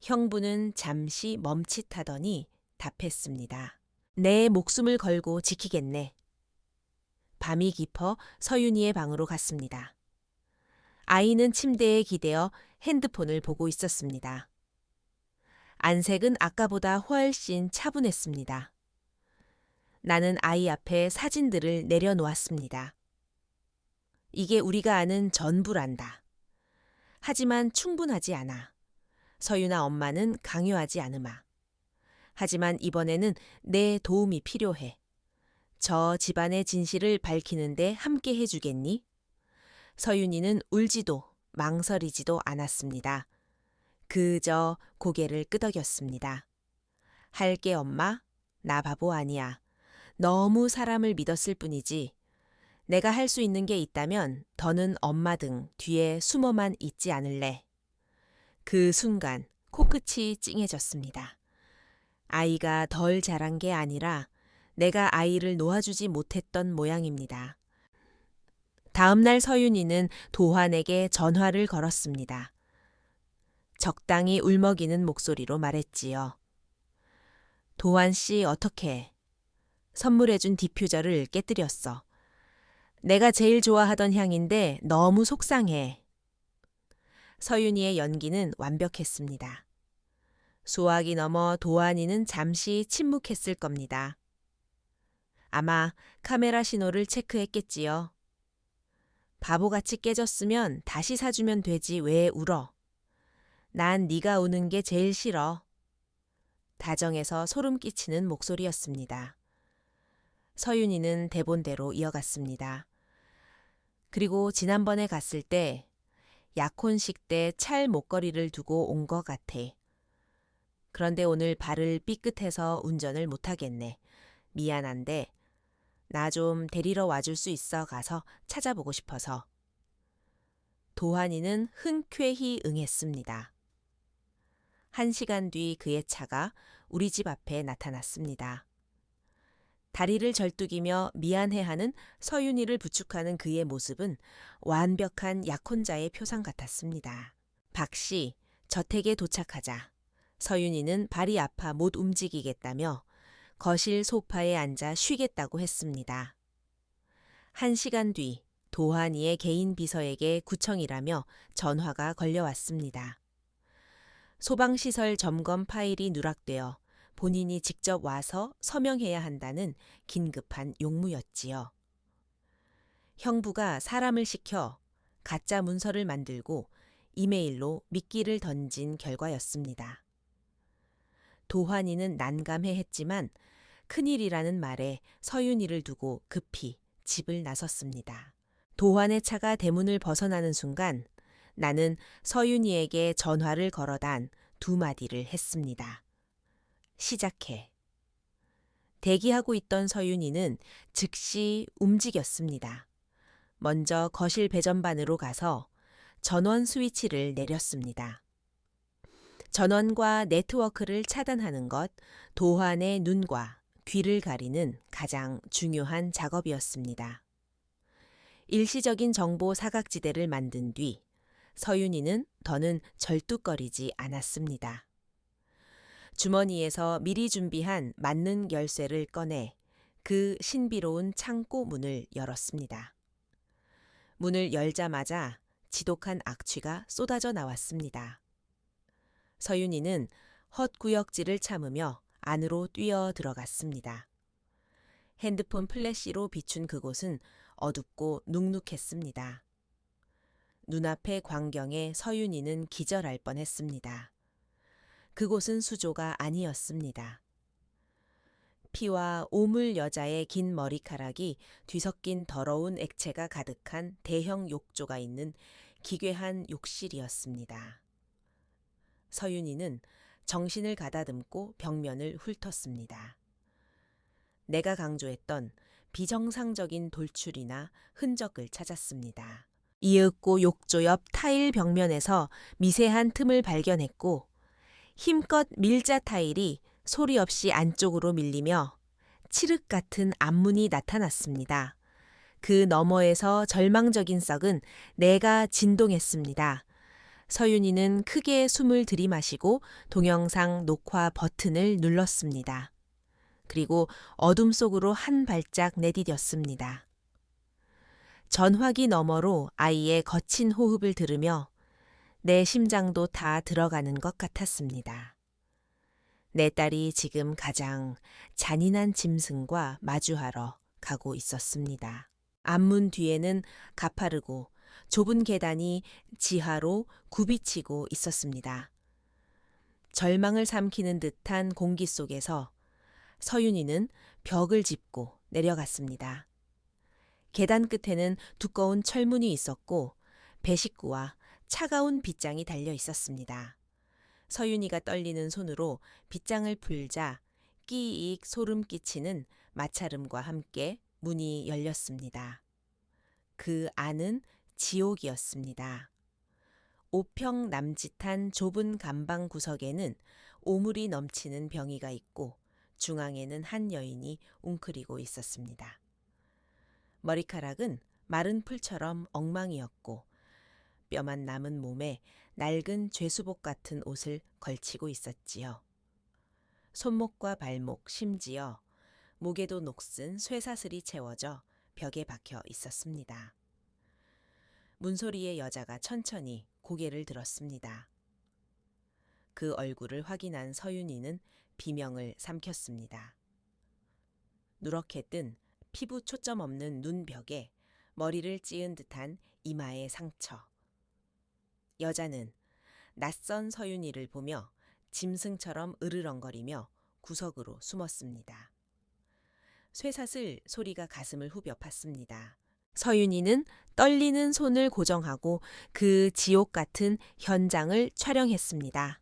형부는 잠시 멈칫하더니 답했습니다. 내 목숨을 걸고 지키겠네. 밤이 깊어 서윤이의 방으로 갔습니다. 아이는 침대에 기대어 핸드폰을 보고 있었습니다. 안색은 아까보다 훨씬 차분했습니다. 나는 아이 앞에 사진들을 내려놓았습니다. 이게 우리가 아는 전부란다. 하지만 충분하지 않아. 서윤아 엄마는 강요하지 않으마. 하지만 이번에는 내 도움이 필요해. 저 집안의 진실을 밝히는데 함께 해주겠니? 서윤이는 울지도 망설이지도 않았습니다. 그저 고개를 끄덕였습니다. 할게 엄마, 나 바보 아니야. 너무 사람을 믿었을 뿐이지. 내가 할 수 있는 게 있다면 더는 엄마 등 뒤에 숨어만 있지 않을래. 그 순간 코끝이 찡해졌습니다. 아이가 덜 자란 게 아니라 내가 아이를 놓아주지 못했던 모양입니다. 다음 날 서윤이는 도환에게 전화를 걸었습니다. 적당히 울먹이는 목소리로 말했지요. 도환 씨 어떡해. 선물해준 디퓨저를 깨뜨렸어. 내가 제일 좋아하던 향인데 너무 속상해. 서윤이의 연기는 완벽했습니다. 수학이 넘어 도환이는 잠시 침묵했을 겁니다. 아마 카메라 신호를 체크했겠지요. 바보같이 깨졌으면 다시 사주면 되지 왜 울어. 난 네가 우는 게 제일 싫어. 다정해서 소름 끼치는 목소리였습니다. 서윤이는 대본대로 이어갔습니다. 그리고 지난번에 갔을 때 약혼식 때 찰 목걸이를 두고 온 것 같아. 그런데 오늘 발을 삐끗해서 운전을 못하겠네. 미안한데 나 좀 데리러 와줄 수 있어 가서 찾아보고 싶어서. 도환이는 흔쾌히 응했습니다. 1시간 뒤 그의 차가 우리 집 앞에 나타났습니다. 다리를 절뚝이며 미안해하는 서윤이를 부축하는 그의 모습은 완벽한 약혼자의 표상 같았습니다. 박씨, 저택에 도착하자 서윤이는 발이 아파 못 움직이겠다며 거실 소파에 앉아 쉬겠다고 했습니다. 1시간 뒤 도환이의 개인 비서에게 구청이라며 전화가 걸려왔습니다. 소방시설 점검 파일이 누락되어 본인이 직접 와서 서명해야 한다는 긴급한 용무였지요. 형부가 사람을 시켜 가짜 문서를 만들고 이메일로 미끼를 던진 결과였습니다. 도환이는 난감해했지만 큰일이라는 말에 서윤이를 두고 급히 집을 나섰습니다. 도환의 차가 대문을 벗어나는 순간 나는 서윤이에게 전화를 걸어단 2마디를 했습니다. 시작해. 대기하고 있던 서윤이는 즉시 움직였습니다. 먼저 거실 배전반으로 가서 전원 스위치를 내렸습니다. 전원과 네트워크를 차단하는 것, 도환의 눈과 귀를 가리는 가장 중요한 작업이었습니다. 일시적인 정보 사각지대를 만든 뒤 서윤이는 더는 절뚝거리지 않았습니다. 주머니에서 미리 준비한 맞는 열쇠를 꺼내 그 신비로운 창고 문을 열었습니다. 문을 열자마자 지독한 악취가 쏟아져 나왔습니다. 서윤이는 헛구역질을 참으며 안으로 뛰어 들어갔습니다. 핸드폰 플래시로 비춘 그곳은 어둡고 눅눅했습니다. 눈앞의 광경에 서윤이는 기절할 뻔했습니다. 그곳은 수조가 아니었습니다. 피와 오물 여자의 긴 머리카락이 뒤섞인 더러운 액체가 가득한 대형 욕조가 있는 기괴한 욕실이었습니다. 서윤이는 정신을 가다듬고 벽면을 훑었습니다. 내가 강조했던 비정상적인 돌출이나 흔적을 찾았습니다. 이윽고 욕조 옆 타일 벽면에서 미세한 틈을 발견했고 힘껏 밀자 타일이 소리 없이 안쪽으로 밀리며 칠흑 같은 앞문이 나타났습니다. 그 너머에서 절망적인 썩은 내가 진동했습니다. 서윤이는 크게 숨을 들이마시고 동영상 녹화 버튼을 눌렀습니다. 그리고 어둠 속으로 한 발짝 내디뎠습니다. 전화기 너머로 아이의 거친 호흡을 들으며 내 심장도 다 들어가는 것 같았습니다. 내 딸이 지금 가장 잔인한 짐승과 마주하러 가고 있었습니다. 앞문 뒤에는 가파르고 좁은 계단이 지하로 굽이치고 있었습니다. 절망을 삼키는 듯한 공기 속에서 서윤이는 벽을 짚고 내려갔습니다. 계단 끝에는 두꺼운 철문이 있었고 배식구와 차가운 빗장이 달려 있었습니다. 서윤이가 떨리는 손으로 빗장을 풀자 끼익 소름 끼치는 마찰음과 함께 문이 열렸습니다. 그 안은 지옥이었습니다. 5평 남짓한 좁은 감방 구석에는 오물이 넘치는 병이가 있고 중앙에는 한 여인이 웅크리고 있었습니다. 머리카락은 마른 풀처럼 엉망이었고 뼈만 남은 몸에 낡은 죄수복 같은 옷을 걸치고 있었지요. 손목과 발목, 심지어 목에도 녹슨 쇠사슬이 채워져 벽에 박혀 있었습니다. 문소리의 여자가 천천히 고개를 들었습니다. 그 얼굴을 확인한 서윤이는 비명을 삼켰습니다. 누렇게 뜬 피부 초점 없는 눈벽에 머리를 찌은 듯한 이마의 상처. 여자는 낯선 서윤이를 보며 짐승처럼 으르렁거리며 구석으로 숨었습니다. 쇠사슬 소리가 가슴을 후벼 팠습니다. 서윤이는 떨리는 손을 고정하고 그 지옥 같은 현장을 촬영했습니다.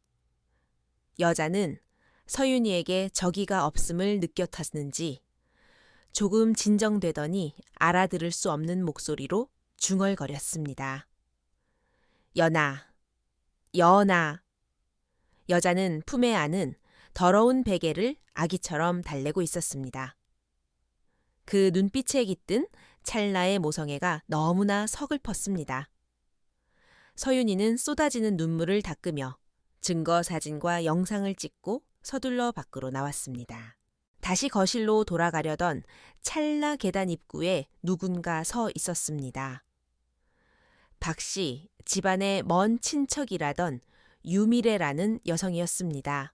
여자는 서윤이에게 적의가 없음을 느꼈었는지 조금 진정되더니 알아들을 수 없는 목소리로 중얼거렸습니다. 연아, 연아. 여자는 품에 안은 더러운 베개를 아기처럼 달래고 있었습니다. 그 눈빛에 깃든 찰나의 모성애가 너무나 서글펐습니다. 서윤이는 쏟아지는 눈물을 닦으며 증거 사진과 영상을 찍고 서둘러 밖으로 나왔습니다. 다시 거실로 돌아가려던 찰나 계단 입구에 누군가 서 있었습니다. 박 씨 집안의 먼 친척이라던 유미래라는 여성이었습니다.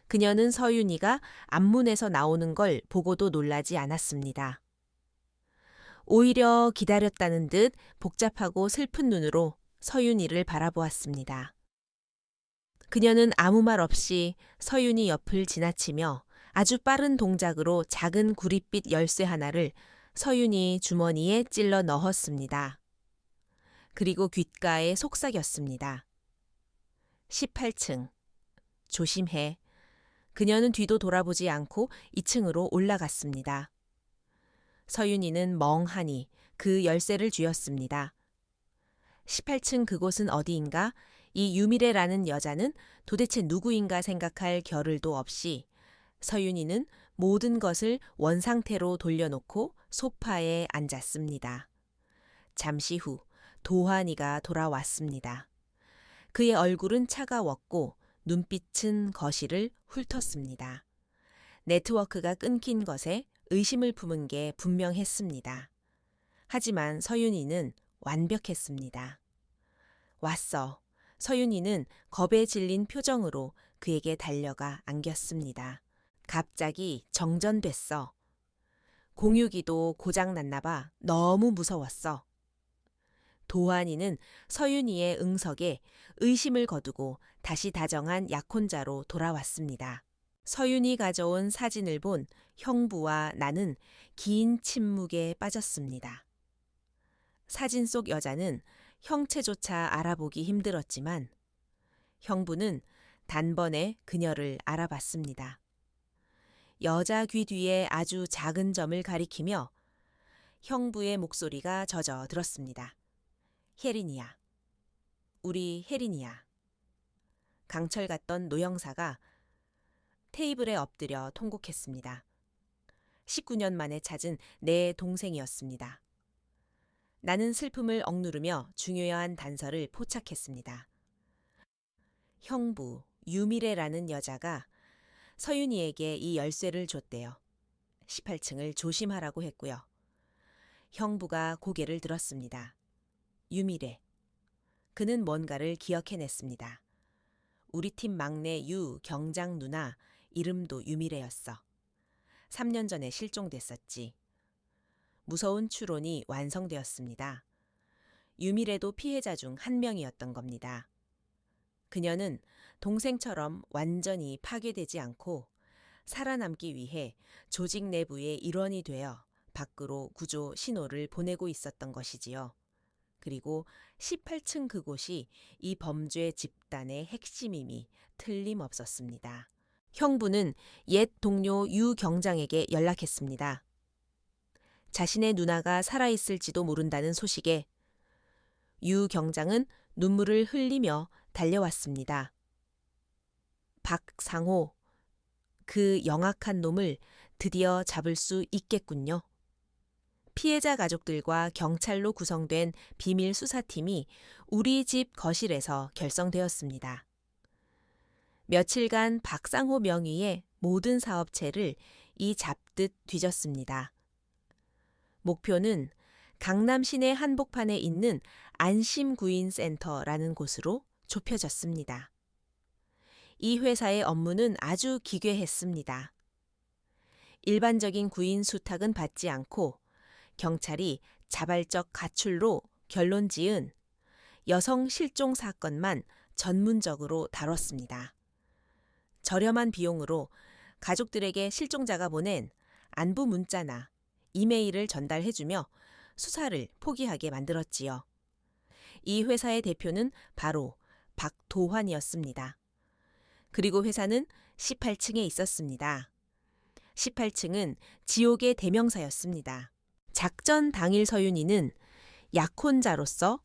그녀는 서윤이가 앞문에서 나오는 걸 보고도 놀라지 않았습니다. 오히려 기다렸다는 듯 복잡하고 슬픈 눈으로 서윤이를 바라보았습니다. 그녀는 아무 말 없이 서윤이 옆을 지나치며 아주 빠른 동작으로 작은 구릿빛 열쇠 하나를 서윤이 주머니에 찔러 넣었습니다. 그리고 귓가에 속삭였습니다. 18층. 조심해. 그녀는 뒤도 돌아보지 않고 2층으로 올라갔습니다. 서윤이는 멍하니 그 열쇠를 쥐었습니다. 18층 그곳은 어디인가? 이 유미래라는 여자는 도대체 누구인가 생각할 겨를도 없이 서윤이는 모든 것을 원상태로 돌려놓고 소파에 앉았습니다. 잠시 후 도환이가 돌아왔습니다. 그의 얼굴은 차가웠고 눈빛은 거실을 훑었습니다. 네트워크가 끊긴 것에 의심을 품은 게 분명했습니다. 하지만 서윤이는 완벽했습니다. 왔어. 서윤이는 겁에 질린 표정으로 그에게 달려가 안겼습니다. 갑자기 정전됐어. 공유기도 고장났나 봐. 너무 무서웠어. 도환이는 서윤이의 응석에 의심을 거두고 다시 다정한 약혼자로 돌아왔습니다. 서윤이 가져온 사진을 본 형부와 나는 긴 침묵에 빠졌습니다. 사진 속 여자는 형체조차 알아보기 힘들었지만 형부는 단번에 그녀를 알아봤습니다. 여자 귀 뒤에 아주 작은 점을 가리키며 형부의 목소리가 젖어 들었습니다. 혜린이야. 우리 혜린이야. 강철 같던 노영사가 테이블에 엎드려 통곡했습니다. 19년 만에 찾은 내 동생이었습니다. 나는 슬픔을 억누르며 중요한 단서를 포착했습니다. 형부 유미래라는 여자가 서윤이에게 이 열쇠를 줬대요. 18층을 조심하라고 했고요. 형부가 고개를 들었습니다. 유미래. 그는 뭔가를 기억해냈습니다. 우리 팀 막내 유 경장 누나 이름도 유미래였어. 3년 전에 실종됐었지. 무서운 추론이 완성되었습니다. 유미래도 피해자 중 한 명이었던 겁니다. 그녀는 동생처럼 완전히 파괴되지 않고 살아남기 위해 조직 내부의 일원이 되어 밖으로 구조 신호를 보내고 있었던 것이지요. 그리고 18층 그곳이 이 범죄 집단의 핵심임이 틀림없었습니다. 형부는 옛 동료 유 경장에게 연락했습니다. 자신의 누나가 살아있을지도 모른다는 소식에 유 경장은 눈물을 흘리며 달려왔습니다. 박상호, 그 영악한 놈을 드디어 잡을 수 있겠군요. 피해자 가족들과 경찰로 구성된 비밀 수사팀이 우리 집 거실에서 결성되었습니다. 며칠간 박상호 명의의 모든 사업체를 이 잡듯 뒤졌습니다. 목표는 강남 시내 한복판에 있는 안심구인센터라는 곳으로 좁혀졌습니다. 이 회사의 업무는 아주 기괴했습니다. 일반적인 구인 수탁은 받지 않고 경찰이 자발적 가출로 결론 지은 여성 실종 사건만 전문적으로 다뤘습니다. 저렴한 비용으로 가족들에게 실종자가 보낸 안부 문자나 이메일을 전달해주며 수사를 포기하게 만들었지요. 이 회사의 대표는 바로 박도환이었습니다. 그리고 회사는 18층에 있었습니다. 18층은 지옥의 대명사였습니다. 작전 당일 서윤이는 약혼자로서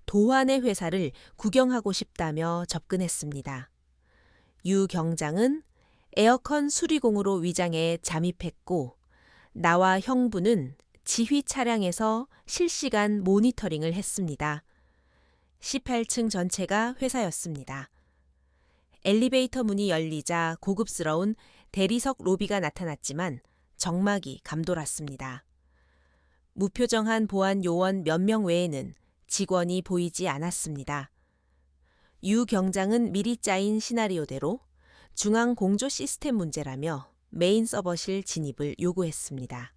도환의 회사를 구경하고 싶다며 접근했습니다. 유 경장은 에어컨 수리공으로 위장해 잠입했고 나와 형부는 지휘 차량에서 실시간 모니터링을 했습니다. 18층 전체가 회사였습니다. 엘리베이터 문이 열리자 고급스러운 대리석 로비가 나타났지만 적막이 감돌았습니다. 무표정한 보안 요원 몇 명 외에는 직원이 보이지 않았습니다. 유 경장은 미리 짜인 시나리오대로 중앙 공조 시스템 문제라며 메인 서버실 진입을 요구했습니다.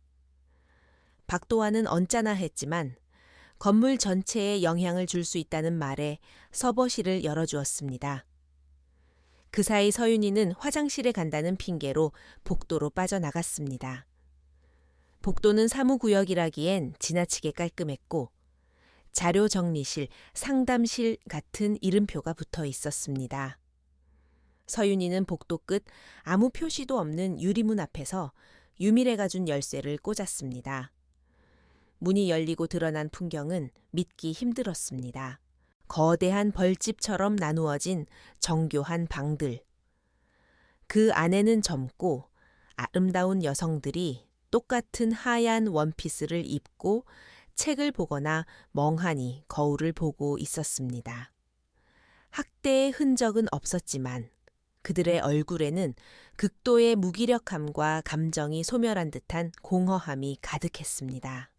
박도환은 언짢아 했지만 건물 전체에 영향을 줄 수 있다는 말에 서버실을 열어주었습니다. 그 사이 서윤이는 화장실에 간다는 핑계로 복도로 빠져나갔습니다. 복도는 사무구역이라기엔 지나치게 깔끔했고 자료 정리실, 상담실 같은 이름표가 붙어 있었습니다. 서윤이는 복도 끝 아무 표시도 없는 유리문 앞에서 유미래가 준 열쇠를 꽂았습니다. 문이 열리고 드러난 풍경은 믿기 힘들었습니다. 거대한 벌집처럼 나누어진 정교한 방들. 그 안에는 젊고 아름다운 여성들이 똑같은 하얀 원피스를 입고 책을 보거나 멍하니 거울을 보고 있었습니다. 학대의 흔적은 없었지만 그들의 얼굴에는 극도의 무기력함과 감정이 소멸한 듯한 공허함이 가득했습니다.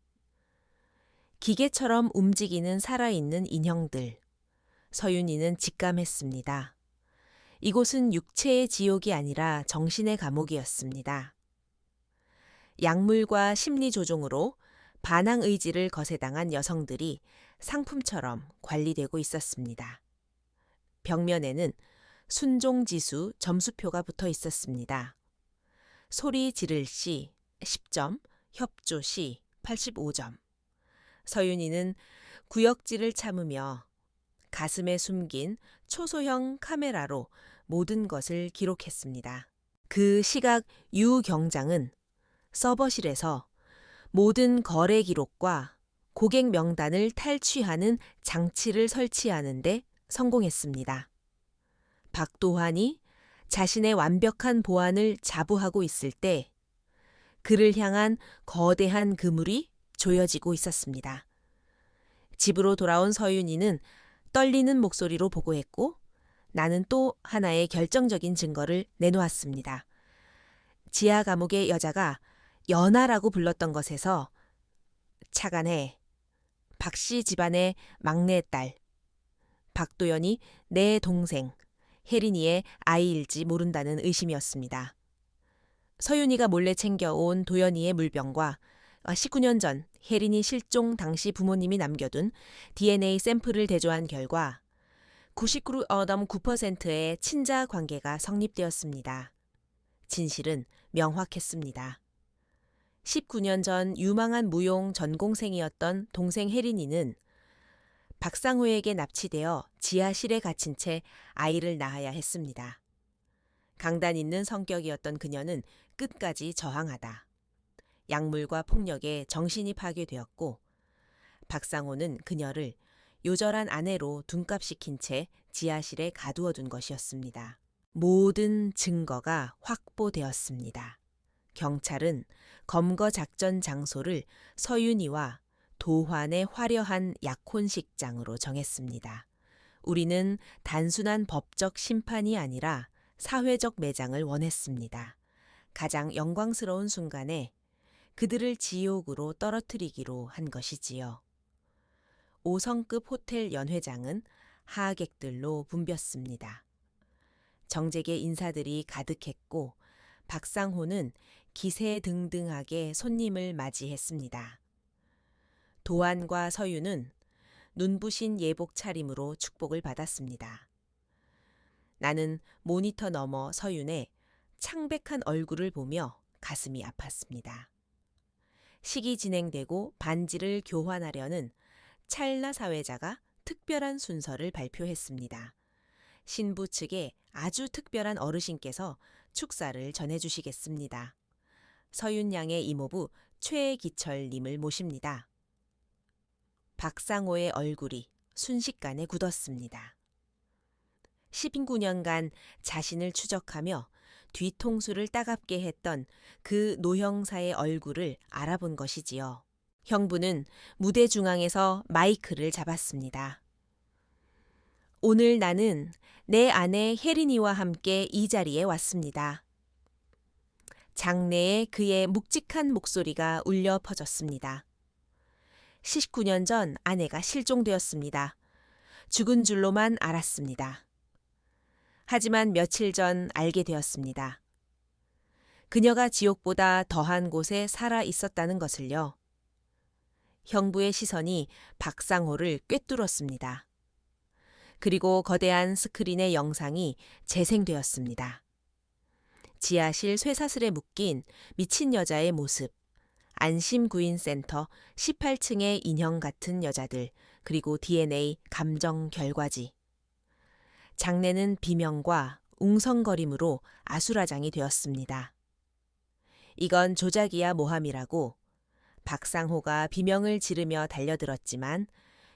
기계처럼 움직이는 살아있는 인형들. 서윤이는 직감했습니다. 이곳은 육체의 지옥이 아니라 정신의 감옥이었습니다. 약물과 심리 조종으로 반항 의지를 거세당한 여성들이 상품처럼 관리되고 있었습니다. 벽면에는 순종지수 점수표가 붙어 있었습니다. 소리 지를 시 10점, 협조 시 85점. 서윤이는 구역질을 참으며 가슴에 숨긴 초소형 카메라로 모든 것을 기록했습니다. 그 시각 유 경장은 서버실에서 모든 거래 기록과 고객 명단을 탈취하는 장치를 설치하는데 성공했습니다. 박도환이 자신의 완벽한 보안을 자부하고 있을 때 그를 향한 거대한 그물이 조여지고 있었습니다. 집으로 돌아온 서윤이는 떨리는 목소리로 보고했고 나는 또 하나의 결정적인 증거를 내놓았습니다. 지하 감옥의 여자가 연하라고 불렀던 것에서 차관해 박씨 집안의 막내딸 박도연이 내 동생 혜린이의 아이일지 모른다는 의심이었습니다. 서윤이가 몰래 챙겨온 도연이의 물병과 19년 전 혜린이 실종 당시 부모님이 남겨둔 DNA 샘플을 대조한 결과 99.9%의 친자 관계가 성립되었습니다. 진실은 명확했습니다. 19년 전 유망한 무용 전공생이었던 동생 혜린이는 박상호에게 납치되어 지하실에 갇힌 채 아이를 낳아야 했습니다. 강단 있는 성격이었던 그녀는 끝까지 저항하다. 약물과 폭력에 정신이 파괴되었고 박상호는 그녀를 요절한 아내로 둔갑시킨 채 지하실에 가두어둔 것이었습니다. 모든 증거가 확보되었습니다. 경찰은 검거 작전 장소를 서윤이와 도환의 화려한 약혼식장으로 정했습니다. 우리는 단순한 법적 심판이 아니라 사회적 매장을 원했습니다. 가장 영광스러운 순간에 그들을 지옥으로 떨어뜨리기로 한 것이지요. 5성급 호텔 연회장은 하객들로 붐볐습니다. 정재계 인사들이 가득했고 박상호는 기세등등하게 손님을 맞이했습니다. 도안과 서윤은 눈부신 예복 차림으로 축복을 받았습니다. 나는 모니터 너머 서윤의 창백한 얼굴을 보며 가슴이 아팠습니다. 식이 진행되고 반지를 교환하려는 찰나 사회자가 특별한 순서를 발표했습니다. 신부 측에 아주 특별한 어르신께서 축사를 전해주시겠습니다. 서윤 양의 이모부 최기철님을 모십니다. 박상호의 얼굴이 순식간에 굳었습니다. 19년간 자신을 추적하며 뒤통수를 따갑게 했던 그 노형사의 얼굴을 알아본 것이지요. 형부는 무대 중앙에서 마이크를 잡았습니다. 오늘 나는 내 아내 혜린이와 함께 이 자리에 왔습니다. 장내에 그의 묵직한 목소리가 울려 퍼졌습니다. 19년 전 아내가 실종되었습니다. 죽은 줄로만 알았습니다. 하지만 며칠 전 알게 되었습니다. 그녀가 지옥보다 더한 곳에 살아 있었다는 것을요. 형부의 시선이 박상호를 꿰뚫었습니다. 그리고 거대한 스크린의 영상이 재생되었습니다. 지하실 쇠사슬에 묶인 미친 여자의 모습, 안심구인센터 18층의 인형 같은 여자들, 그리고 DNA 감정 결과지. 장내는 비명과 웅성거림으로 아수라장이 되었습니다. 이건 조작이야 모함이라고 박상호가 비명을 지르며 달려들었지만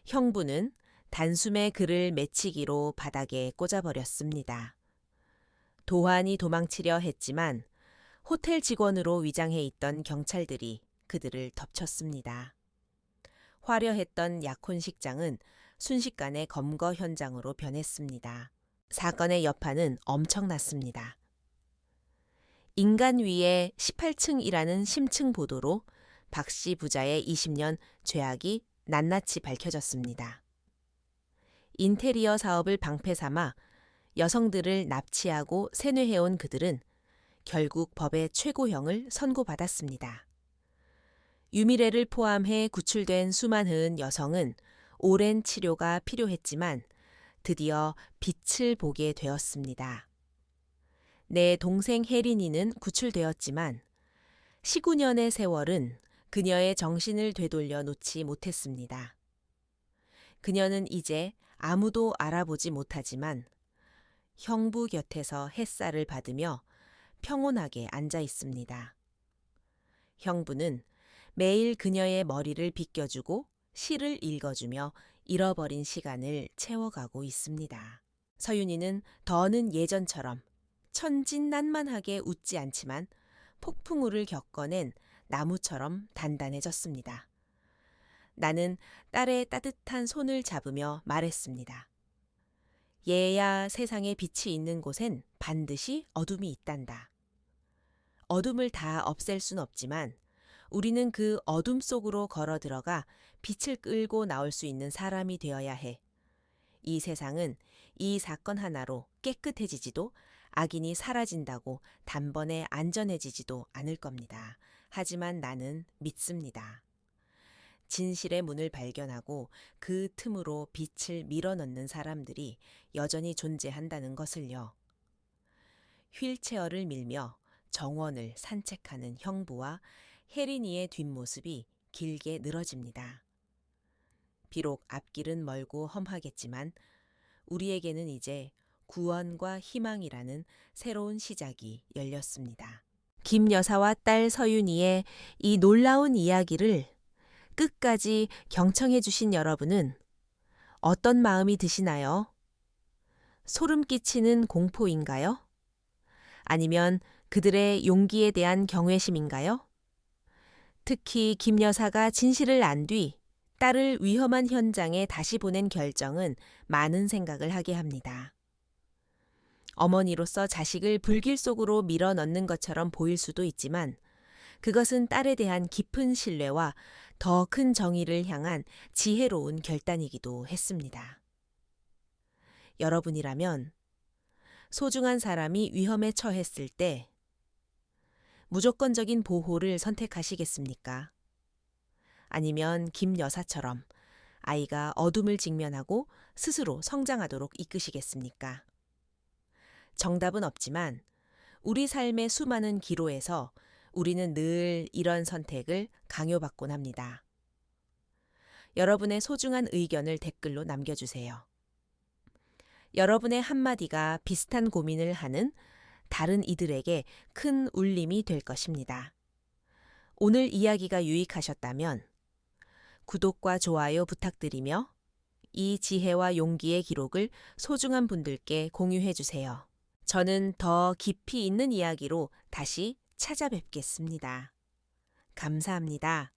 형부는 단숨에 그를 매치기로 바닥에 꽂아버렸습니다. 도환이 도망치려 했지만 호텔 직원으로 위장해 있던 경찰들이 그들을 덮쳤습니다. 화려했던 약혼식장은 순식간에 검거 현장으로 변했습니다. 사건의 여파는 엄청났습니다. 인간 위에 18층이라는 심층 보도로 박 씨 부자의 20년 죄악이 낱낱이 밝혀졌습니다. 인테리어 사업을 방패 삼아 여성들을 납치하고 세뇌해온 그들은 결국 법의 최고형을 선고받았습니다. 유미래를 포함해 구출된 수많은 여성은 오랜 치료가 필요했지만 드디어 빛을 보게 되었습니다. 내 동생 혜린이는 구출되었지만 19년의 세월은 그녀의 정신을 되돌려 놓지 못했습니다. 그녀는 이제 아무도 알아보지 못하지만 형부 곁에서 햇살을 받으며 평온하게 앉아 있습니다. 형부는 매일 그녀의 머리를 빗겨주고 시를 읽어주며 잃어버린 시간을 채워가고 있습니다. 서윤이는 더는 예전처럼 천진난만하게 웃지 않지만 폭풍우를 겪어낸 나무처럼 단단해졌습니다. 나는 딸의 따뜻한 손을 잡으며 말했습니다. 얘야, 세상에 빛이 있는 곳엔 반드시 어둠이 있단다. 어둠을 다 없앨 순 없지만 우리는 그 어둠 속으로 걸어 들어가 빛을 끌고 나올 수 있는 사람이 되어야 해. 이 세상은 이 사건 하나로 깨끗해지지도 악인이 사라진다고 단번에 안전해지지도 않을 겁니다. 하지만 나는 믿습니다. 진실의 문을 발견하고 그 틈으로 빛을 밀어넣는 사람들이 여전히 존재한다는 것을요. 휠체어를 밀며 정원을 산책하는 형부와 혜린이의 뒷모습이 길게 늘어집니다. 비록 앞길은 멀고 험하겠지만 우리에게는 이제 구원과 희망이라는 새로운 시작이 열렸습니다. 김 여사와 딸 서윤이의 이 놀라운 이야기를 끝까지 경청해 주신 여러분은 어떤 마음이 드시나요? 소름 끼치는 공포인가요? 아니면 그들의 용기에 대한 경외심인가요? 특히 김 여사가 진실을 안 뒤 딸을 위험한 현장에 다시 보낸 결정은 많은 생각을 하게 합니다. 어머니로서 자식을 불길 속으로 밀어넣는 것처럼 보일 수도 있지만 그것은 딸에 대한 깊은 신뢰와 더 큰 정의를 향한 지혜로운 결단이기도 했습니다. 여러분이라면 소중한 사람이 위험에 처했을 때 무조건적인 보호를 선택하시겠습니까? 아니면 김 여사처럼 아이가 어둠을 직면하고 스스로 성장하도록 이끄시겠습니까? 정답은 없지만 우리 삶의 수많은 기로에서 우리는 늘 이런 선택을 강요받곤 합니다. 여러분의 소중한 의견을 댓글로 남겨주세요. 여러분의 한마디가 비슷한 고민을 하는 다른 이들에게 큰 울림이 될 것입니다. 오늘 이야기가 유익하셨다면 구독과 좋아요 부탁드리며 이 지혜와 용기의 기록을 소중한 분들께 공유해 주세요. 저는 더 깊이 있는 이야기로 다시 찾아뵙겠습니다. 감사합니다.